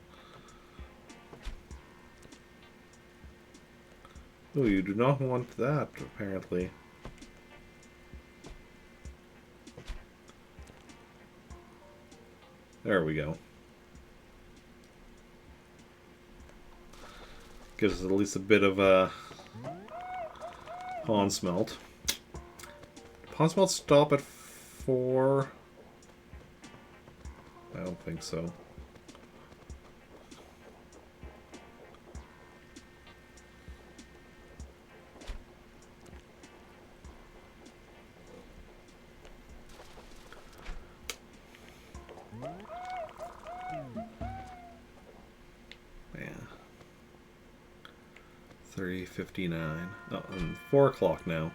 [SPEAKER 1] Oh, you do not want that, apparently. There we go. Gives us at least a bit of a pond smelt. Pond smelt stop at 4? I don't think so. Yeah. 3:59. Oh, and 4 o'clock now.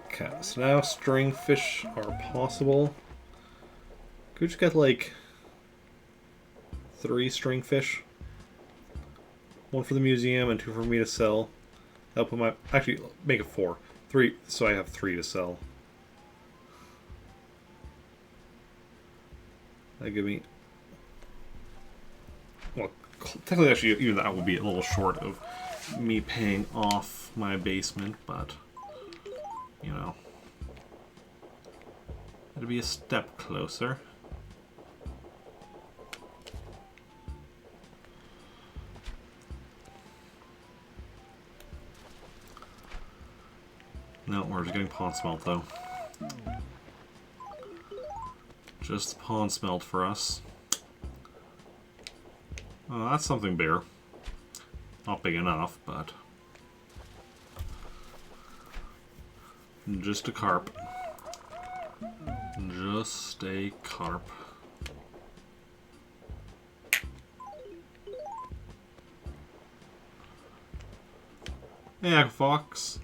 [SPEAKER 1] Okay, so now string fish are possible. Could we just get like 3 string fish? 1 for the museum and 2 for me to sell. That'll put my... Actually, make it 4. 3, so I have 3 to sell. That give me... Well, technically, actually, even that would be a little short of me paying off my basement, but... You know... It'll be a step closer. No, we're just getting pawn smelt though. Just pawn smelt for us. Oh, that's something bigger. Not big enough, but... Just a carp. Just a carp. Yeah, fox.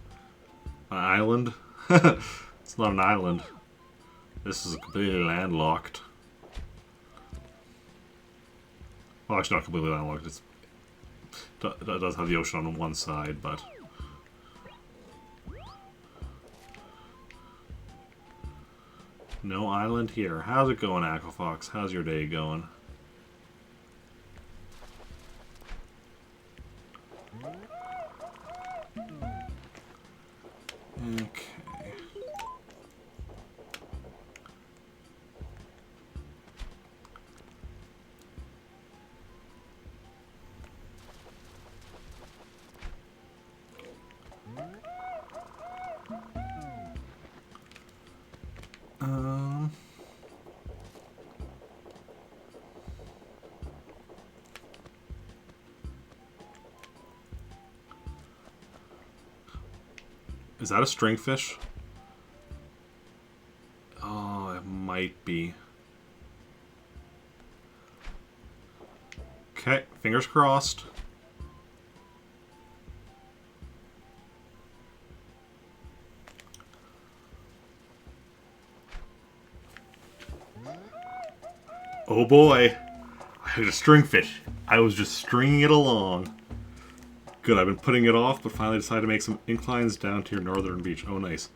[SPEAKER 1] An island? It's not an island. This is completely landlocked. Well, actually not completely landlocked. It does have the ocean on one side, but... No island here. How's it going, Aquafox? How's your day going? Okay. Is that a stringfish? Oh, it might be. Okay, fingers crossed. Oh boy, I had a stringfish. I was just stringing it along. Good, I've been putting it off, but finally decided to make some inclines down to your northern beach. Oh, nice.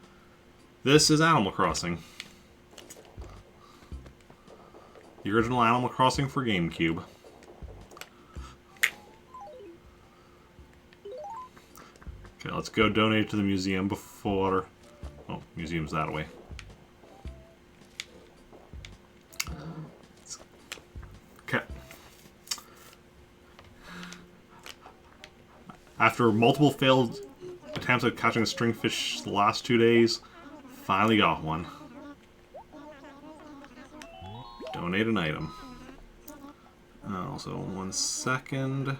[SPEAKER 1] This is Animal Crossing. The original Animal Crossing for GameCube. Okay, let's go donate to the museum before... Oh, museum's that way. Okay. After multiple failed attempts at catching a stringfish the last 2 days, finally got one. Donate an item. Also, 1 second.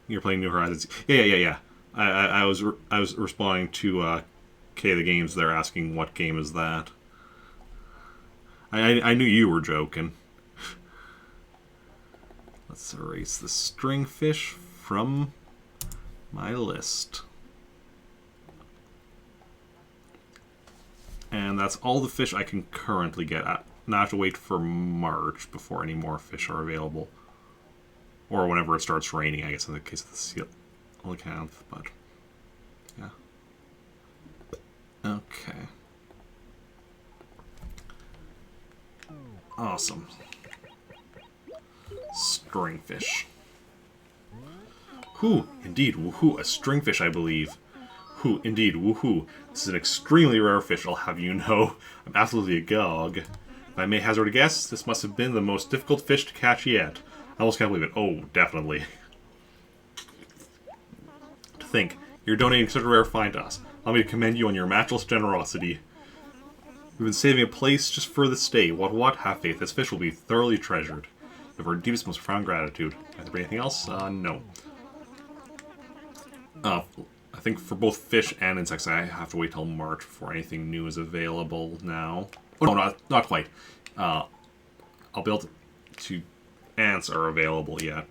[SPEAKER 1] You're playing New Horizons. Yeah. I was responding to K the Games. They're asking what game is that. I knew you were joking. Let's erase the stringfish from my list. And that's all the fish I can currently get at. Now I have to wait for March before any more fish are available. Or whenever it starts raining, I guess, in the case of the seal coelacanth, but yeah. Okay. Awesome. Stringfish. Whoo, indeed, woohoo, a stringfish, I believe. Whoo, indeed, woohoo. This is an extremely rare fish, I'll have you know. I'm absolutely agog. If I may hazard a guess, this must have been the most difficult fish to catch yet. I almost can't believe it. Oh, definitely. To think, you're donating such a rare find to us. Allow me to commend you on your matchless generosity. We've been saving a place just for this day. What? Have faith. This fish will be thoroughly treasured. With our deepest, most profound gratitude. Is there anything else? No. I think for both fish and insects, I have to wait till March before anything new is available now. Oh, no, not quite. I'll be able to... Ants are available yet.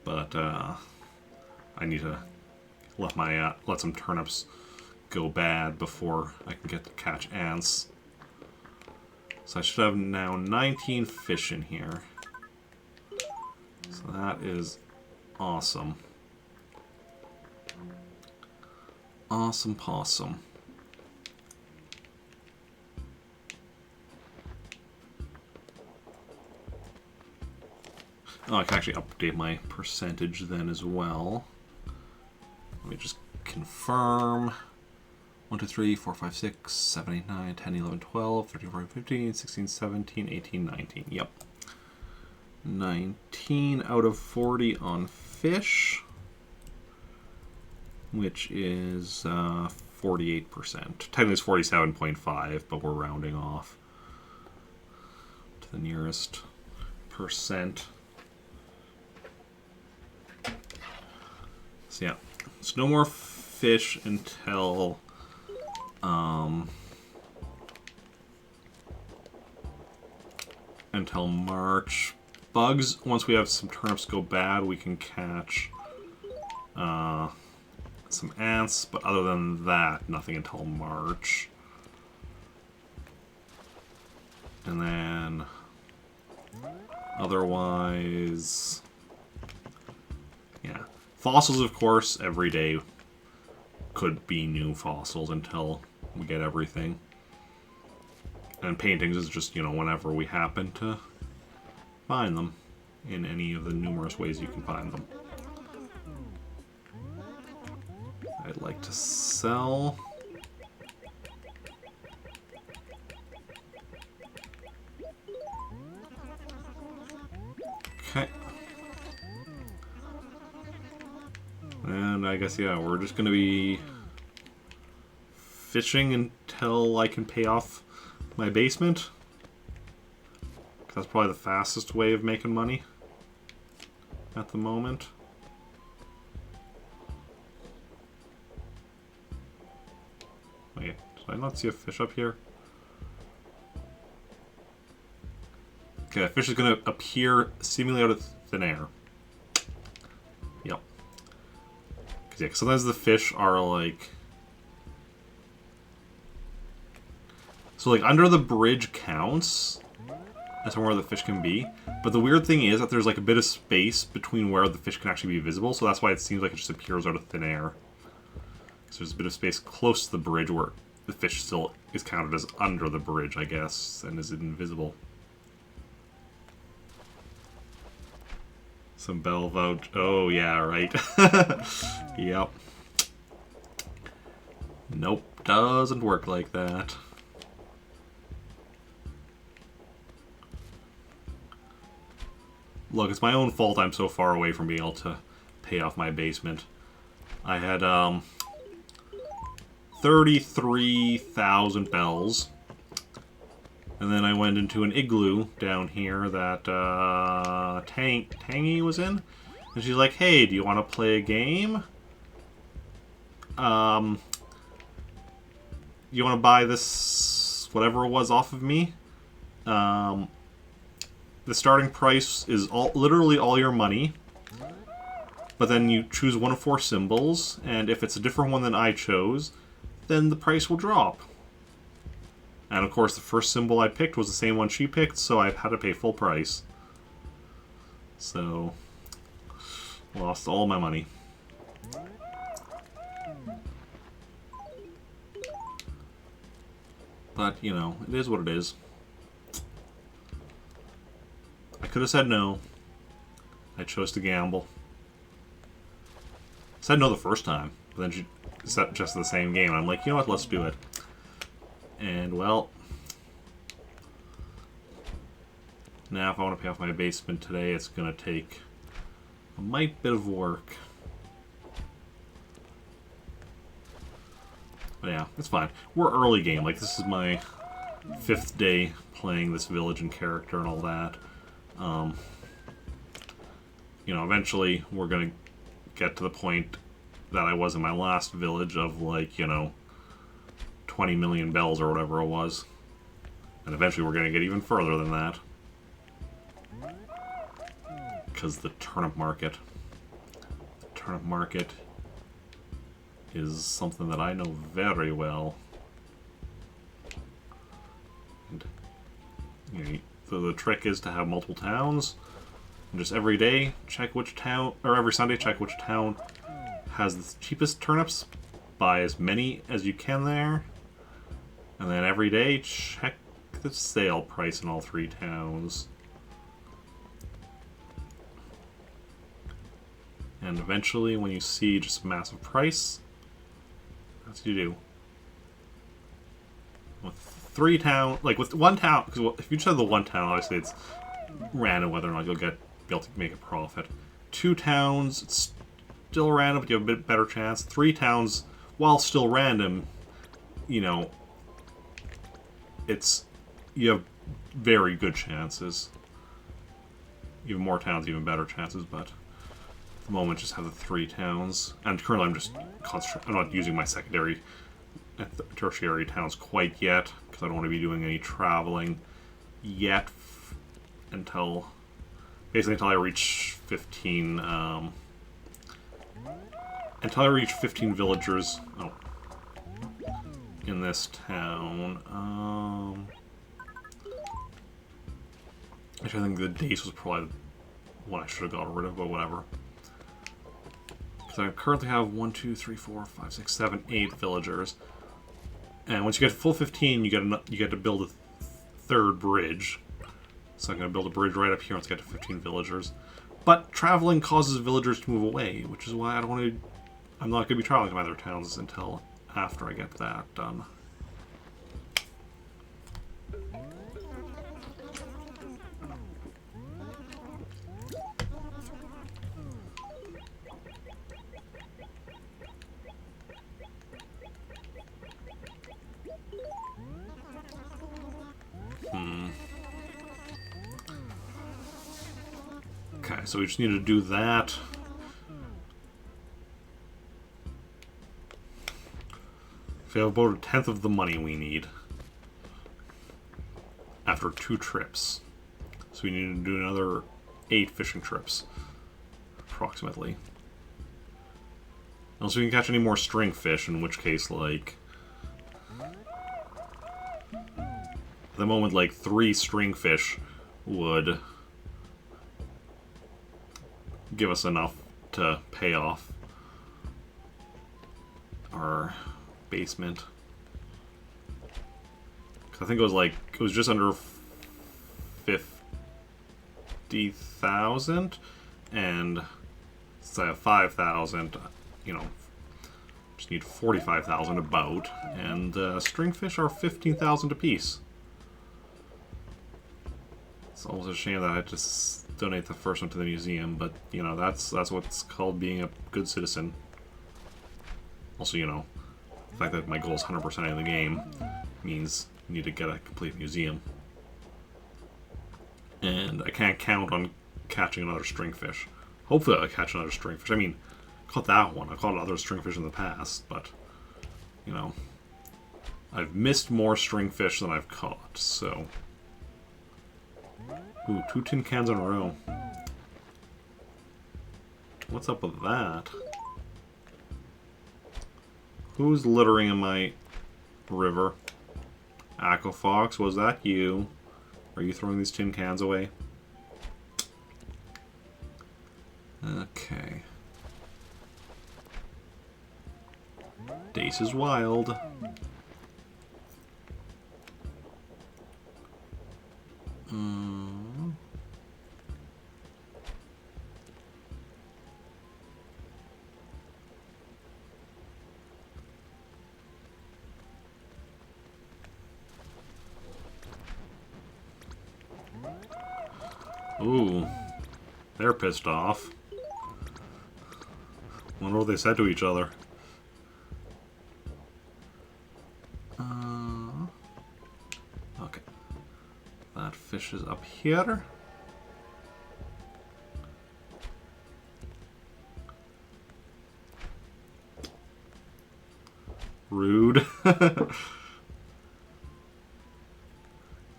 [SPEAKER 1] But I need to let some turnips go bad before I can get to catch ants. So I should have now 19 fish in here. So that is awesome. Awesome possum. Oh, I can actually update my percentage then as well. Let me just confirm. 1, 2, 3, 4, 5, 6, 7, 8, 9, 10, 11, 12, 13, 14, 15, 16, 17, 18, 19. Yep. 19 out of 40 on fish, which is 48%. Technically it's 47.5, but we're rounding off to the nearest percent. So yeah, so no more fish until March. Bugs, once we have some turnips go bad, we can catch some ants, but other than that, nothing until March. And then otherwise, yeah. Fossils, of course, every day could be new fossils until we get everything. And paintings is just, you know, whenever we happen to find them in any of the numerous ways you can find them. I'd like to sell. Okay. And I guess, yeah, we're just going to be fishing until I can pay off my basement. That's probably the fastest way of making money at the moment. Wait, did I not see a fish up here? Okay, a fish is going to appear seemingly out of thin air. Yep. Because yeah, sometimes the fish are like... So like under the bridge counts as where the fish can be. But the weird thing is that there's like a bit of space between where the fish can actually be visible. So that's why it seems like it just appears out of thin air. So there's a bit of space close to the bridge where the fish still is counted as under the bridge, I guess, and is invisible. Some bell vouch. Oh, yeah, right. Yep. Nope, doesn't work like that. Look, it's my own fault I'm so far away from being able to pay off my basement. I had 33,000 bells. And then I went into an igloo down here that Tangy was in. And she's like, hey, do you want to play a game? You want to buy this, whatever it was, off of me? The starting price is literally all your money. But then you choose one of 4 symbols, and if it's a different one than I chose, then the price will drop. And of course, the first symbol I picked was the same one she picked, so I had to pay full price. So, lost all my money. But, you know, it is what it is. I could have said no. I chose to gamble. I said no the first time, but then she set just the same game. I'm like, you know what, let's do it. And, well, now if I want to pay off my basement today, it's going to take a mite bit of work. But yeah, it's fine. We're early game. Like, this is my 5th day playing this village and character and all that. You know, eventually we're going to get to the point that I was in my last village of, like, you know, 20 million bells or whatever it was. And eventually we're going to get even further than that. Because the turnip market. The turnip market is something that I know very well. And You know, the trick is to have multiple towns. And just every day, check which town, or every Sunday, check which town has the cheapest turnips. Buy as many as you can there. And then every day, check the sale price in all 3 towns. And eventually, when you see just a massive price, that's what you do. With 3 towns, like with 1 town, because if you just have the 1 town, obviously it's random whether or not you'll be able to make a profit. 2 towns, it's still random, but you have a bit better chance. 3 towns, while still random, you know, you have very good chances. Even more towns, even better chances, but at the moment just have the 3 towns. And currently I'm not using my secondary and tertiary towns quite yet, because I don't want to be doing any traveling yet until I reach 15 until I reach 15 villagers in this town. Actually, I think the Dace was probably the one I should have got rid of, but whatever. Because I currently have 1, 2, 3, 4, 5, 6, 7, 8 villagers. And once you get to full 15, you get to build a 3rd bridge. So I'm going to build a bridge right up here once I get to 15 villagers. But traveling causes villagers to move away, which is why I'm not going to be traveling to my other towns until after I get that done. Okay, so we just need to do that. We have about 1/10 of the money we need after 2 trips. So we need to do another 8 fishing trips, approximately. Unless we can catch any more string fish, in which case, like, at the moment, like, 3 string fish would give us enough to pay off our basement. Cause I think it was just under 50,000, and so I have 5,000. You know, just need 45,000 about, and stringfish are 15,000 apiece. It's almost a shame that I had to donate the first one to the museum, but you know, that's what's called being a good citizen. Also, you know, the fact that my goal is 100% in the game means I need to get a complete museum. And I can't count on catching another stringfish. Hopefully I catch another stringfish. I mean, I caught that one. I caught other stringfish in the past, but, you know, I've missed more stringfish than I've caught, so... Ooh, 2 tin cans in a row. What's up with that? Who's littering in my river? Aquafox, was that you? Are you throwing these tin cans away? Okay. Dace is wild. Ooh, they're pissed off. Wonder what they said to each other. Okay. That fish is up here. Rude.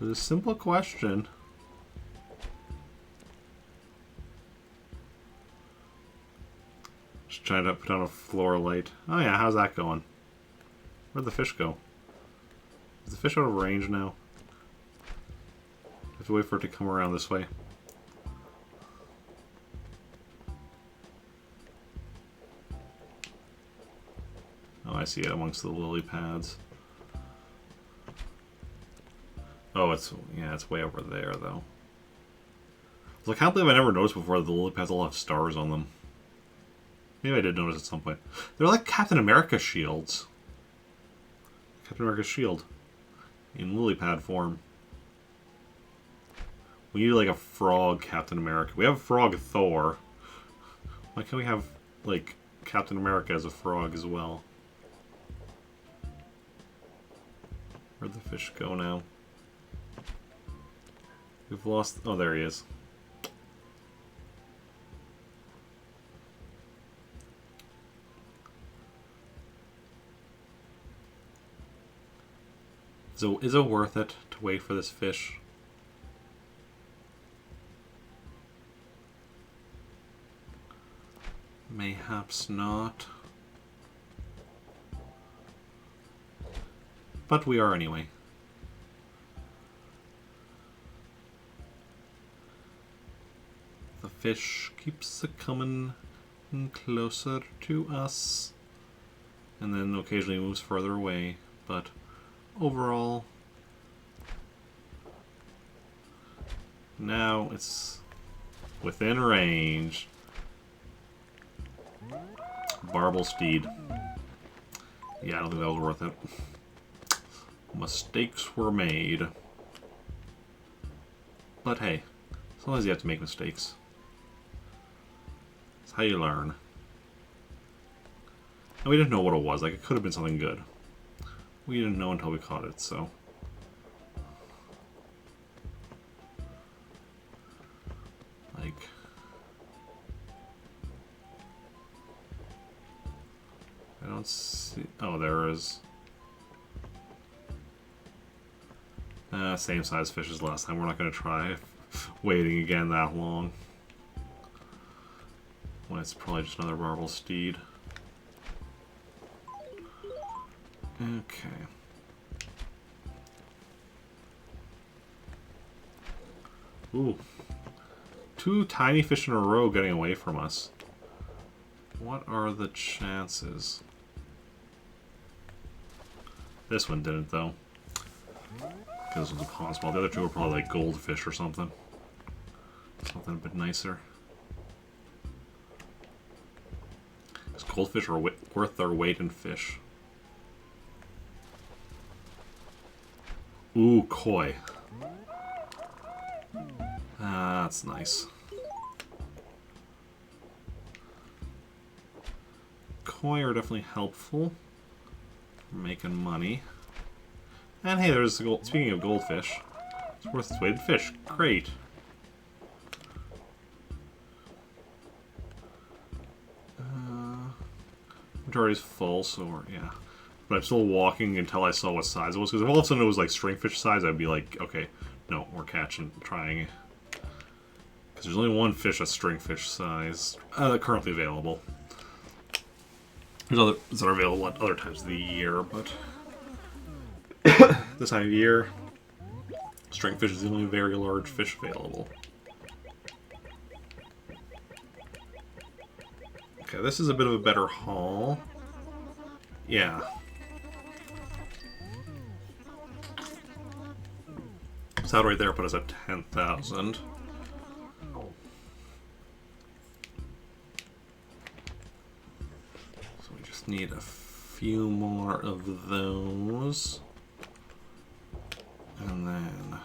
[SPEAKER 1] It's a simple question. Just trying to put on a floor light. Oh yeah, how's that going? Where'd the fish go? Is the fish out of range now? to wait for it to come around this way. Oh, I see it amongst the lily pads. Oh, it's way over there, though. So I can't believe I never noticed before that the lily pads all have stars on them. Maybe I did notice at some point. They're like Captain America shields. Captain America's shield. In lily pad form. We need like a frog Captain America. We have a frog Thor. Why can't we have like Captain America as a frog as well? Where'd the fish go now? We've lost... Oh, there he is. So, is it worth it to wait for this fish? Mayhaps not. But we are anyway. The fish keeps coming closer to us. And then occasionally moves further away. But overall, now it's within range. Barbel Steed. Yeah, I don't think that was worth it. Mistakes were made. But hey, sometimes you have to make mistakes. That's how you learn. And we didn't know what it was. Like, it could have been something good. We didn't know until we caught it, so... Like... I don't see... Oh, there is... Same size fish as last time. We're not going to try waiting again that long. Well, it's probably just another Barbel Steed. Okay. Ooh. 2 tiny fish in a row getting away from us. What are the chances? This one didn't, though. Because this one's a pond small. The other 2 were probably like goldfish or something. Something a bit nicer. Because goldfish are worth their weight in fish. Ooh, koi. That's nice. Koi are definitely helpful for making money. And hey, there's gold. Speaking of goldfish, it's worth its weight in fish. Great. Inventory's full, so yeah. But I'm still walking until I saw what size it was. Because if all of a sudden it was like stringfish size, I'd be like, okay, no, we're trying. Because there's only one fish that's stringfish size currently available. There's others that are available at other times of the year, but this time of year, stringfish is the only very large fish available. Okay, this is a bit of a better haul. Yeah. So right there put us at 10,000. So we just need a few more of those. And then a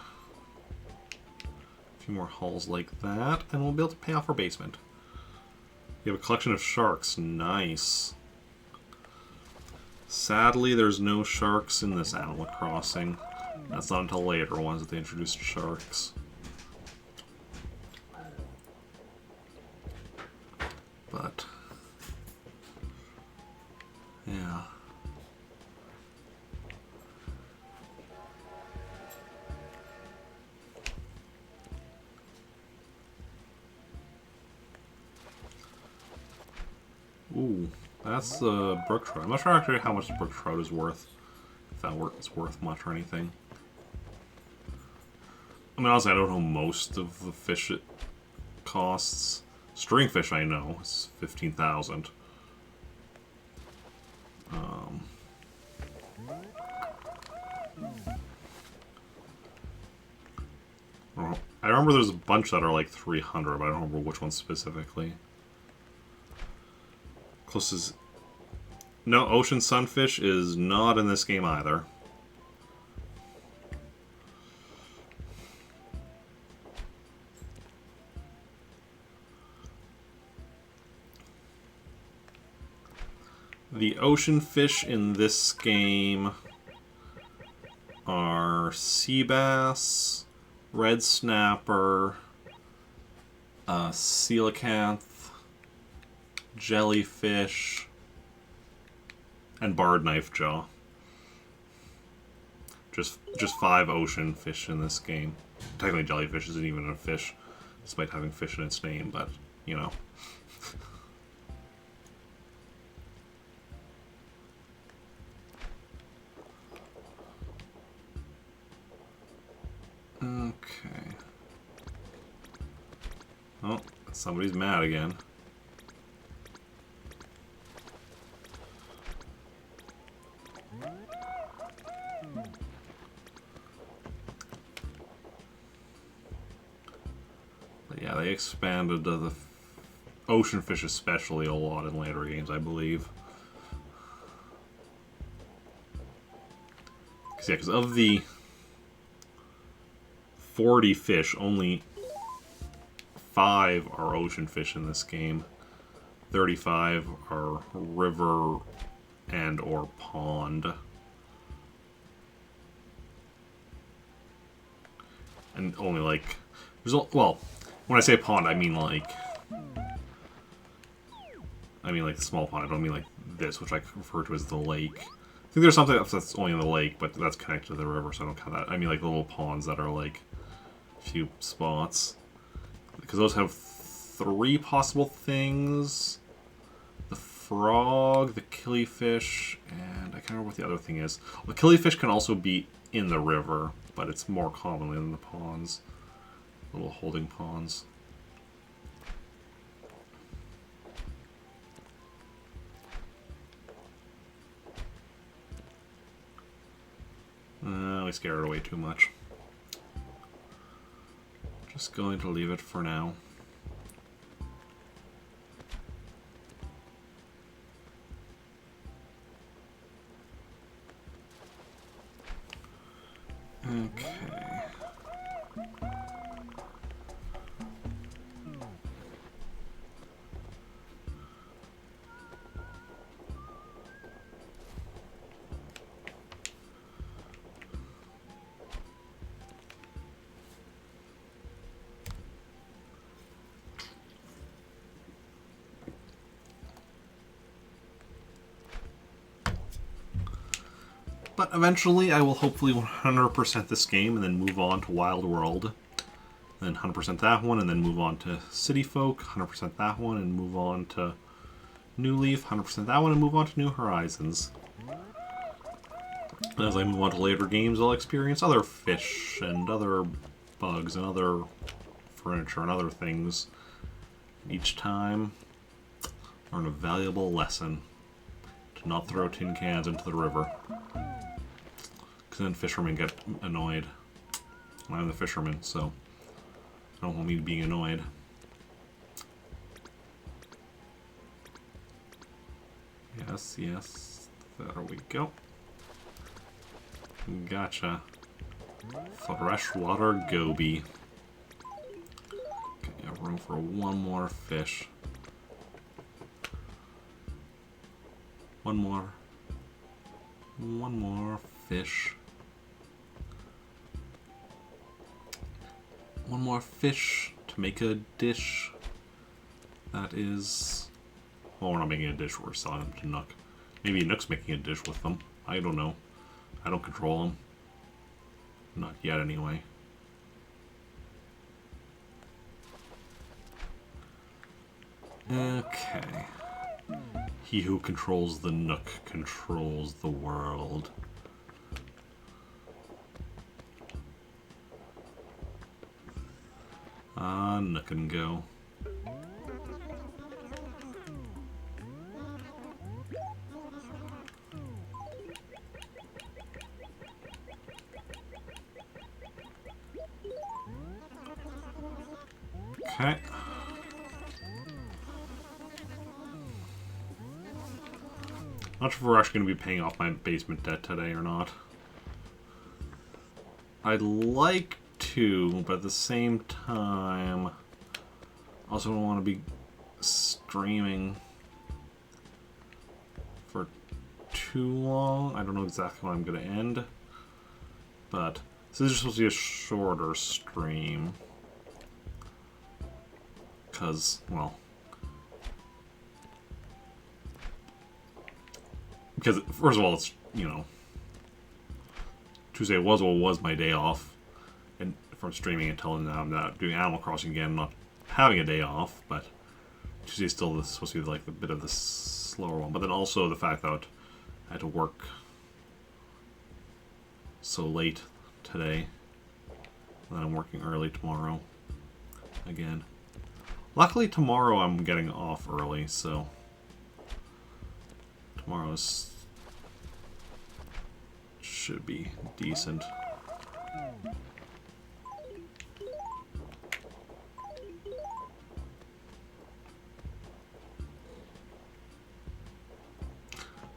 [SPEAKER 1] few more hauls like that, and we'll be able to pay off our basement. You have a collection of sharks. Nice. Sadly, there's no sharks in this Animal Crossing. That's not until later ones that they introduced sharks. But yeah. Ooh, that's the brook trout. I'm not sure actually how much the brook trout is worth. If that it's worth much or anything. I mean, honestly, I don't know most of the fish it costs. Stringfish, I know, is 15,000. I remember there's a bunch that are like 300, but I don't remember which one specifically. Closest. No, ocean sunfish is not in this game either. The ocean fish in this game are sea bass, red snapper, coelacanth, jellyfish, and barred knifejaw. Just 5 ocean fish in this game. Technically, jellyfish isn't even a fish, despite having fish in its name, but, you know. Okay. Oh, somebody's mad again. But yeah, they expanded the ocean fish especially a lot in later games, I believe. Because of the 40 fish, only 5 are ocean fish in this game. 35 are river and or pond. And only like there's well, when I say pond, I mean like the small pond. I don't mean like this, which I refer to as the lake. I think there's something that's only in the lake, but that's connected to the river, so I don't count that. I mean like the little ponds that are like a few spots. Because those have 3 possible things. The frog, the killifish, and I can't remember what the other thing is. The killifish can also be in the river, but it's more commonly in the ponds. Little holding ponds. We scared it away too much. Just going to leave it for now. Okay. But eventually I will hopefully 100% this game and then move on to Wild World. And then 100% that one and then move on to City Folk, 100% that one and move on to New Leaf, 100% that one and move on to New Horizons. And as I move on to later games, I'll experience other fish and other bugs and other furniture and other things. Each time, learn a valuable lesson. To not throw tin cans into the river. Because then fishermen get annoyed. I'm the fisherman, so I don't want me being annoyed. Yes, yes. There we go. Gotcha. Freshwater goby. Okay, I have room for one more fish. One more fish. One more fish to make a dish. That is... Well, we're not making a dish, we're selling them to Nook. Maybe Nook's making a dish with them. I don't know. I don't control them. Not yet, anyway. Okay. He who controls the Nook controls the world. Nook and go. Okay. Not sure if we're actually going to be paying off my basement debt today or not. I'd like to, but at the same time, I also don't want to be streaming for too long. I don't know exactly when I'm going to end, but this is supposed to be a shorter stream. Because, well, because first of all, it's, you know, Tuesday was my day off, and from streaming until now I'm not doing Animal Crossing again, not having a day off, but Tuesday's still supposed to be like a bit of the slower one. But then also the fact that I had to work so late today, and then I'm working early tomorrow again. Luckily tomorrow I'm getting off early, so tomorrow's should be decent.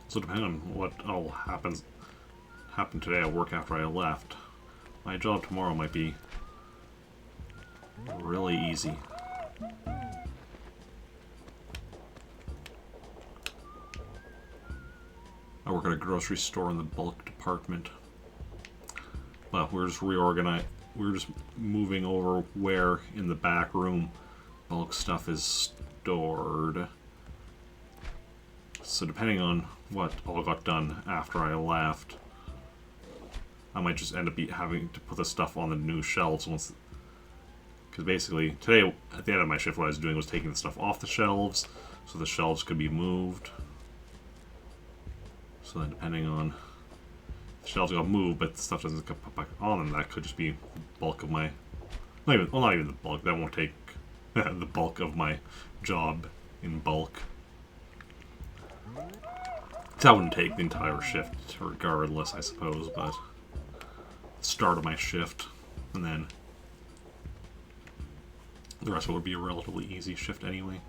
[SPEAKER 1] So depending on what all happen today at work after I left, my job tomorrow might be really easy. I work at a grocery store in the bulk department. But we're just we're just moving over where in the back room bulk stuff is stored. So depending on what all got done after I left, I might just end up having to put the stuff on the new shelves once. Because basically, today, at the end of my shift, what I was doing was taking the stuff off the shelves, so the shelves could be moved. So then depending on... the shelves got moved, but the stuff doesn't get put back on them, that could just be the bulk of my... not even the bulk, that won't take the bulk of my job in bulk. That wouldn't take the entire shift, regardless, I suppose, but... start of my shift, and then... the rest of it would be a relatively easy shift anyway.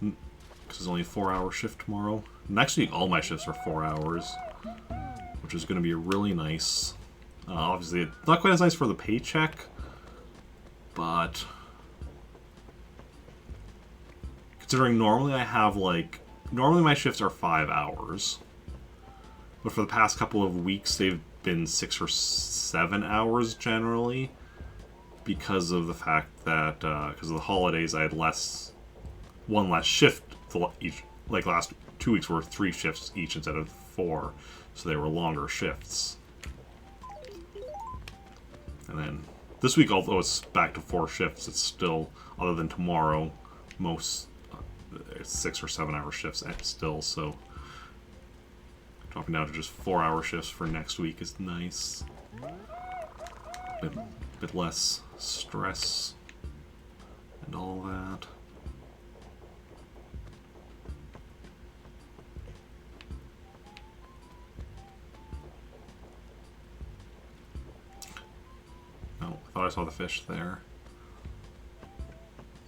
[SPEAKER 1] Because it's only a 4-hour shift tomorrow. Next week, all my shifts are 4 hours. Which is going to be really nice. Obviously, it's not quite as nice for the paycheck. But... considering normally I have like... normally my shifts are 5 hours. But for the past couple of weeks, they've been 6 or 7 hours generally. Because of the fact that, because of the holidays, I had one less shift each. Like last 2 weeks were 3 shifts each instead of 4, so they were longer shifts. And then this week, although it's back to 4 shifts, it's still, other than tomorrow, most it's 6 or 7 hour shifts still. So dropping down to just 4-hour shifts for next week is nice. Bit less stress and all that. Oh, I thought I saw the fish there.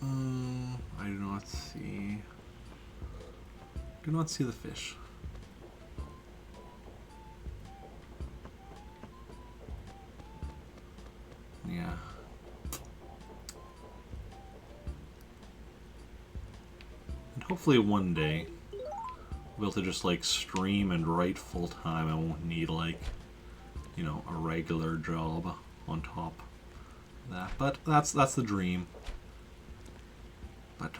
[SPEAKER 1] I do not see. Do not see the fish. Yeah. And hopefully one day I'll be able to just like stream and write full time. I won't need like, you know, a regular job on top of that. But that's the dream. But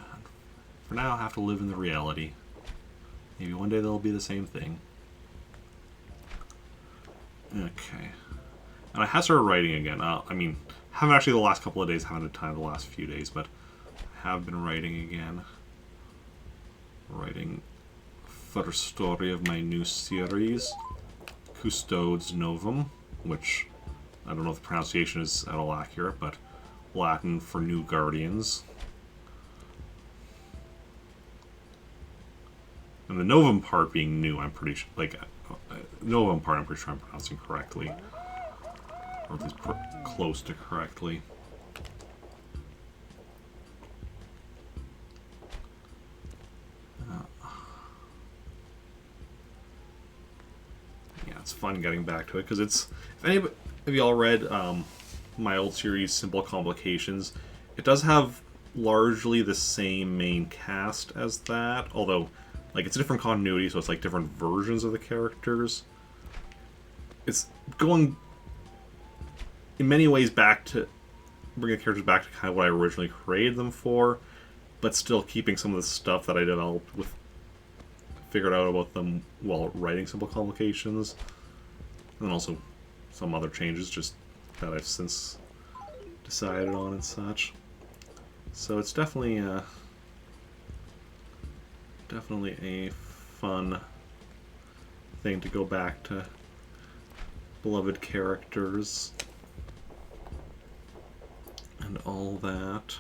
[SPEAKER 1] for now I have to live in the reality. Maybe one day they'll be the same thing. Okay. And I have started writing again. I mean, haven't actually the last couple of days, haven't had time the last few days, but I have been writing again. Writing first story of my new series, Custodes Novum, which I don't know if the pronunciation is at all accurate, but Latin for New Guardians. And the Novum part being new, I'm pretty sure, like, Novum part I'm pretty sure I'm pronouncing correctly. Or at least close to correctly. Yeah, it's fun getting back to it, because it's, if anybody, have y'all read my old series, Simple Complications, it does have largely the same main cast as that, although, like, it's a different continuity, so it's like different versions of the characters. It's going, in many ways, back to, bringing the characters back to kind of what I originally created them for, but still keeping some of the stuff that I developed with, figured out about them while writing Simple Complications, and also some other changes just that I've since decided on and such. So it's definitely a fun thing to go back to beloved characters and all that.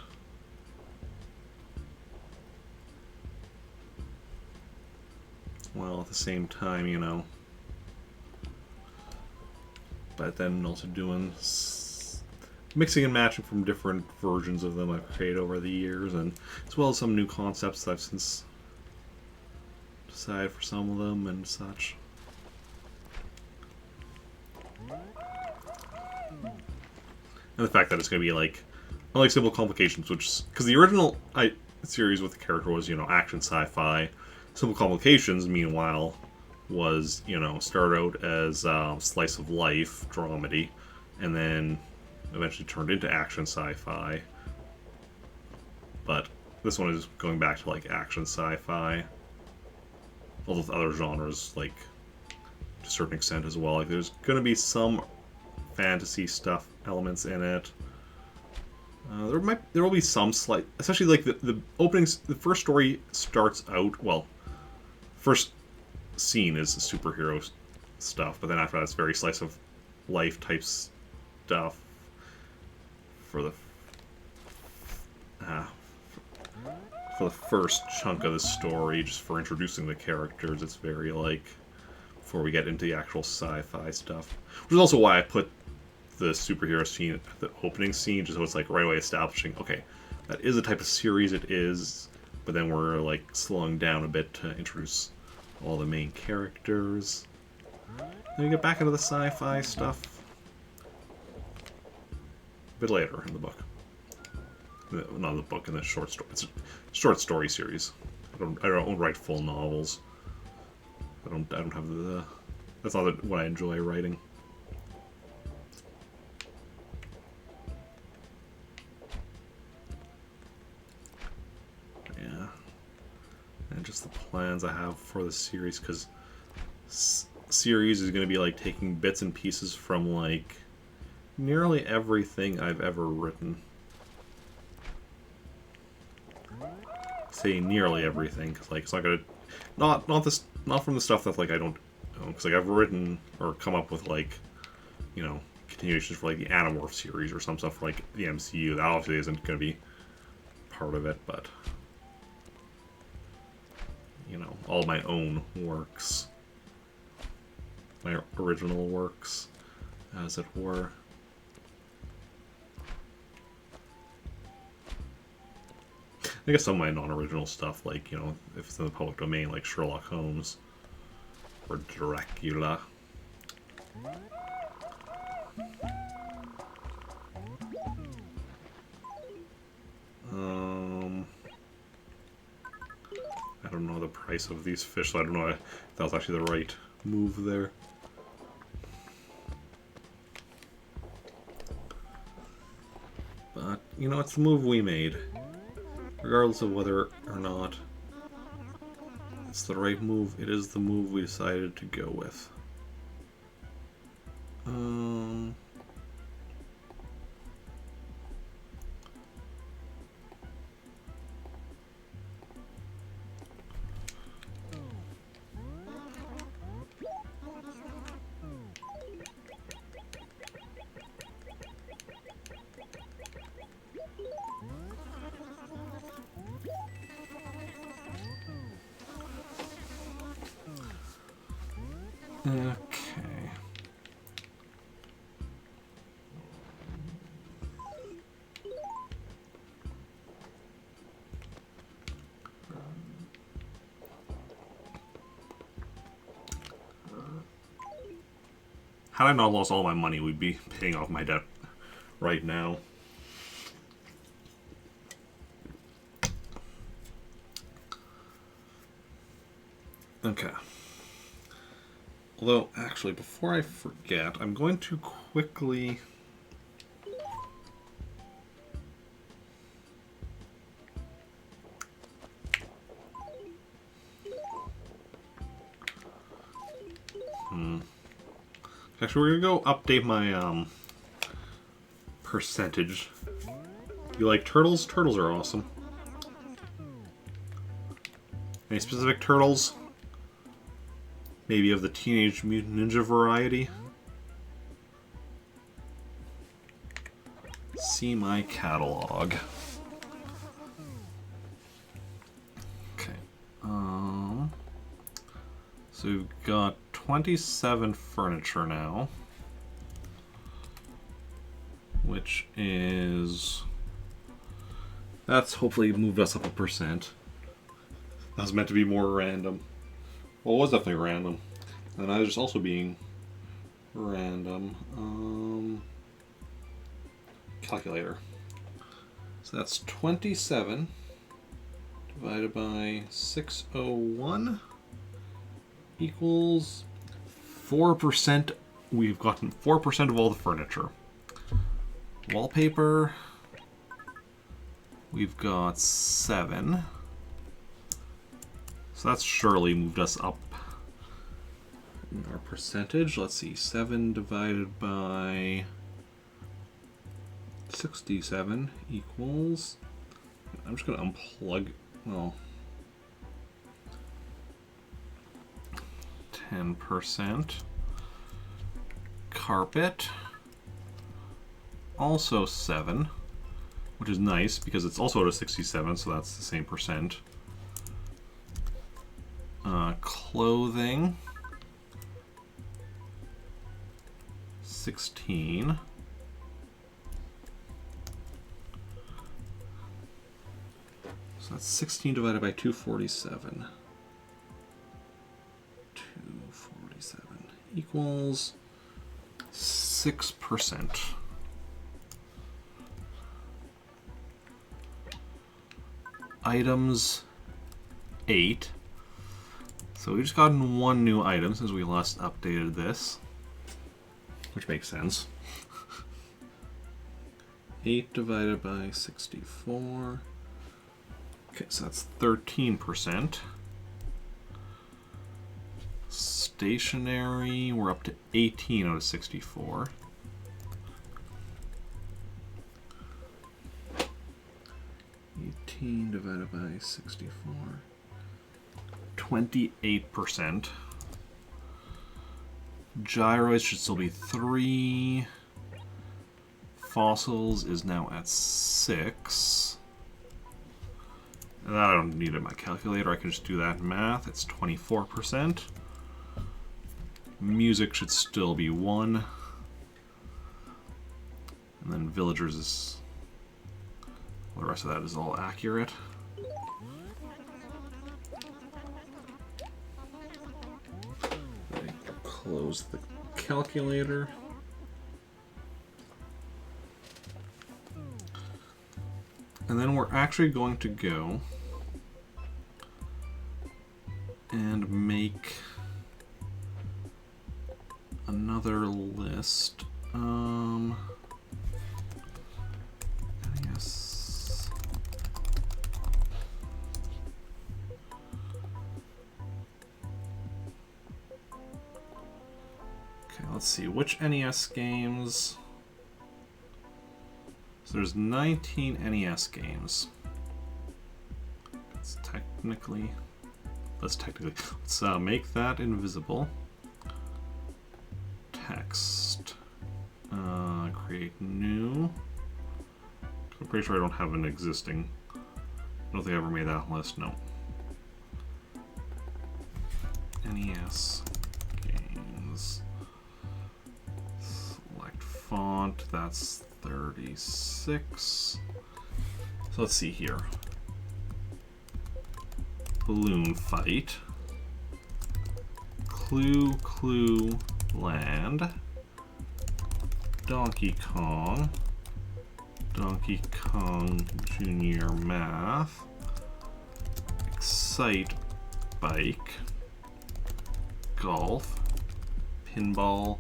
[SPEAKER 1] While at the same time, you know, but then also doing mixing and matching from different versions of them I've created over the years, and as well as some new concepts that I've since decided for some of them and such. And the fact that it's going to be like, unlike Simple Complications, which, because the original series with the character was, you know, action sci-fi. Simple Complications, meanwhile, was, you know, started out as slice of life dramedy, and then eventually turned into action sci-fi. But this one is going back to like action sci-fi. All those other genres, like, to a certain extent as well. Like, there's going to be some fantasy stuff elements in it. There will be some slight, especially like the openings. The first story starts out, well, first scene is superhero stuff, but then after that it's very slice of life type stuff for the first chunk of the story, just for introducing the characters. It's very like, before we get into the actual sci-fi stuff, which is also why I put the superhero scene at the opening scene, just so it's like right away establishing, okay, that is a type of series, it is, but then we're like slowing down a bit to introduce all the main characters. Then we get back into the sci-fi stuff a bit later in the book. Not in the book, in the short story. It's a short story series. I don't write full novels. I don't have the. That's not what I enjoy writing. Yeah, and just the plans I have for the series, because series is going to be like taking bits and pieces from like nearly everything I've ever written. Say nearly everything, because like it's not gonna, not from the stuff that like I don't, because like I've written or come up with like, you know, continuations for like the Animorph series or some stuff for like the MCU. That obviously isn't gonna be part of it, but you know, all my own works, my original works, as it were. I guess some of my non-original stuff, like, you know, if it's in the public domain, like Sherlock Holmes or Dracula. I don't know the price of these fish, so I don't know if that was actually the right move there. But, you know, it's the move we made. Regardless of whether or not it's the right move, it is the move we decided to go with. Okay. Had I not lost all my money, we'd be paying off my debt right now. Okay. Although, actually, before I forget, I'm going to quickly... Actually, we're gonna go update my, percentage. You like turtles? Turtles are awesome. Any specific turtles? Maybe of the Teenage Mutant Ninja variety? See my catalog. Okay. So we've got 27 furniture now. Which is... That's hopefully moved us up a percent. That was meant to be more random. Well, it was definitely random. And I was also being random. Calculator. So that's 27 divided by 601 equals 4%. We've gotten 4% of all the furniture. Wallpaper, we've got 7. So that's surely moved us up in our percentage. Let's see, 7 divided by 67 equals... I'm just going to unplug... Well... 10%. Carpet. Also 7. Which is nice, because it's also at a 67, so that's the same percent. Clothing. 16. So that's 16 divided by 247. 247 equals 6%. Items 8. So we've just gotten one new item since we last updated this, which makes sense. 8 divided by 64. Okay, so that's 13%. Stationery, we're up to 18 out of 64. Divided by 64. 28%. Gyroids should still be 3. Fossils is now at 6. And that I don't need in my calculator. I can just do that in math. It's 24%. Music should still be 1. And then villagers is... Well, the rest of that is all accurate. Close the calculator. And then we're actually going to go and make another list. NES. Okay, let's see, which NES games? So there's 19 NES games. Let's make that invisible. Text. Create new. I'm pretty sure I don't have an existing. I don't think I ever made that list, no. NES games. font, that's 36. So let's see here. Balloon Fight. Clue Land. Donkey Kong. Donkey Kong Jr. Math. Excite Bike. Golf. Pinball.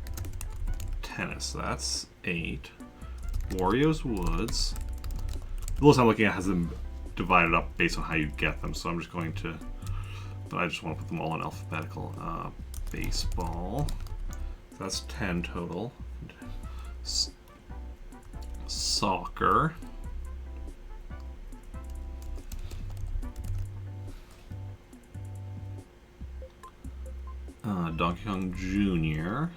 [SPEAKER 1] Tennis. That's 8. Wario's Woods. The list I'm looking at has them divided up based on how you get them, so I'm just going to, but I just want to put them all in alphabetical. Baseball. So that's 10 total. Soccer. Donkey Kong Jr.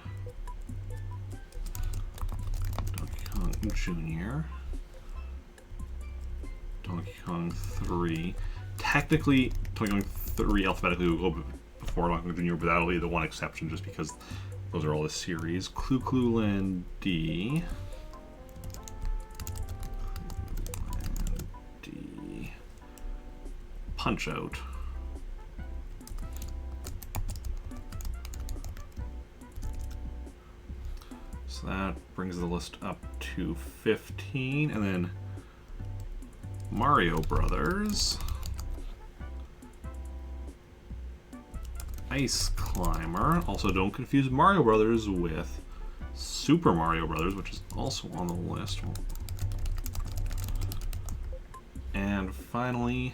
[SPEAKER 1] Donkey Kong Jr. Donkey Kong 3. Technically, Donkey Kong 3 alphabetically will go before Donkey Kong Jr., but that'll be the one exception just because those are all the series. Clue Land D. Punch Out. So that brings the list up to 15, and then Mario Brothers, Ice Climber. Also, don't confuse Mario Brothers with Super Mario Brothers, which is also on the list. And finally,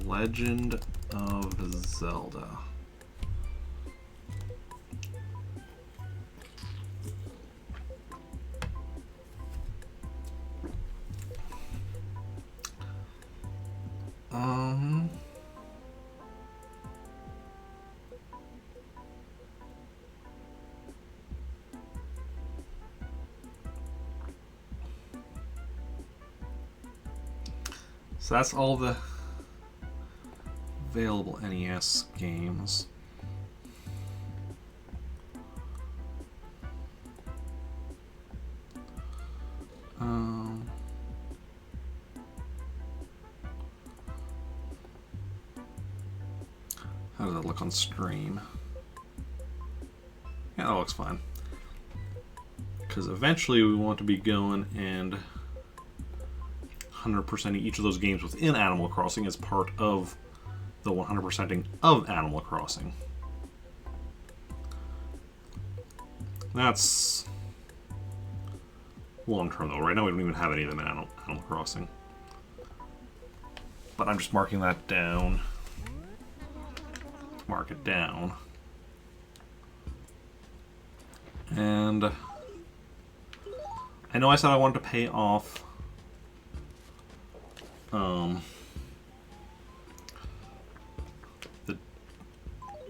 [SPEAKER 1] Legend of Zelda. So that's all the available NES games. How does that look on stream? Yeah, that looks fine. Because eventually we want to be going and 100%ing each of those games within Animal Crossing as part of the 100%ing of Animal Crossing. That's long term though. Right now we don't even have any of them in Animal Crossing. But I'm just marking that down. Mark it down. And I know I said I wanted to pay off the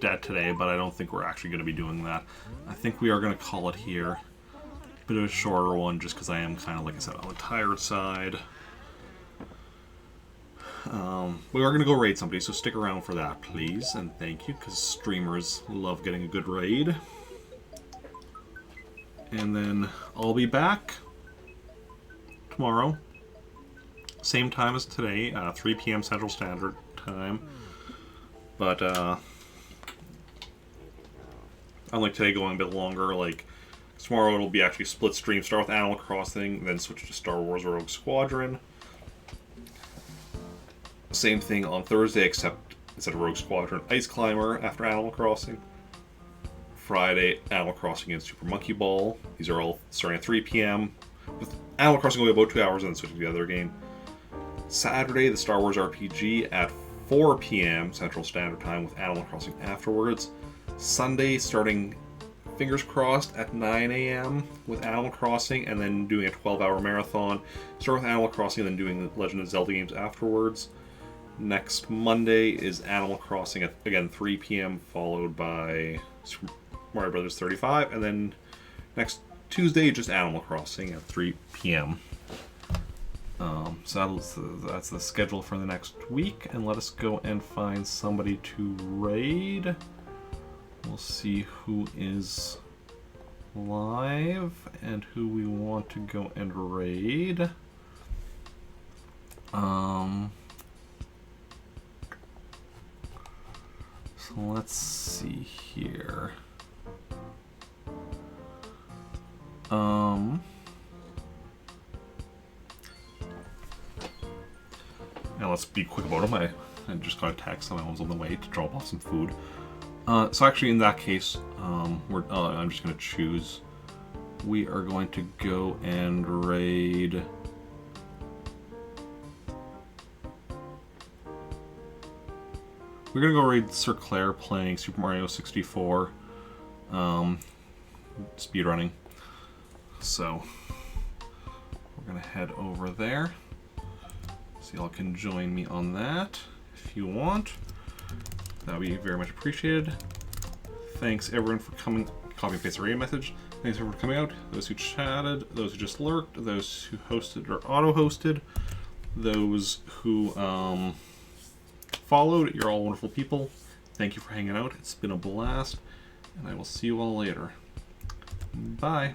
[SPEAKER 1] debt today, but I don't think we're actually going to be doing that. I think we are going to call it here. Bit of a shorter one, just because I am kind of, like I said, on the tired side. We are going to go raid somebody, so stick around for that, please, and thank you, because streamers love getting a good raid. And then I'll be back tomorrow. Same time as today, 3 p.m. Central Standard Time. But, unlike today going a bit longer, like, tomorrow it'll be actually split stream. Start with Animal Crossing, then switch to Star Wars Rogue Squadron. Same thing on Thursday, except instead of Rogue Squadron, Ice Climber after Animal Crossing. Friday, Animal Crossing and Super Monkey Ball. These are all starting at 3 p.m. with Animal Crossing will be about 2 hours and then switching to the other game. Saturday, the Star Wars RPG at 4 p.m. Central Standard Time with Animal Crossing afterwards. Sunday, starting, fingers crossed, at 9 a.m. with Animal Crossing and then doing a 12-hour marathon. Start with Animal Crossing and then doing the Legend of Zelda games afterwards. Next Monday is Animal Crossing at, again, 3 p.m. followed by Super Mario Brothers 35. And then next Tuesday, just Animal Crossing at 3 p.m. So that's the schedule for the next week, and let us go and find somebody to raid. We'll see who is live and who we want to go and raid. So let's see here. Now let's be quick about them. I just got a text and I was on the way to drop off some food. So actually, in that case, I'm just going to choose. We are going to go and raid. We're going to go raid Sir Claire playing Super Mario 64 speedrunning. So we're going to head over there. So y'all can join me on that if you want. That would be very much appreciated. Thanks everyone for coming. Copy and paste the raid message. Thanks everyone for coming out. Those who chatted, those who just lurked, those who hosted or auto-hosted, those who followed. You're all wonderful people. Thank you for hanging out. It's been a blast. And I will see you all later. Bye.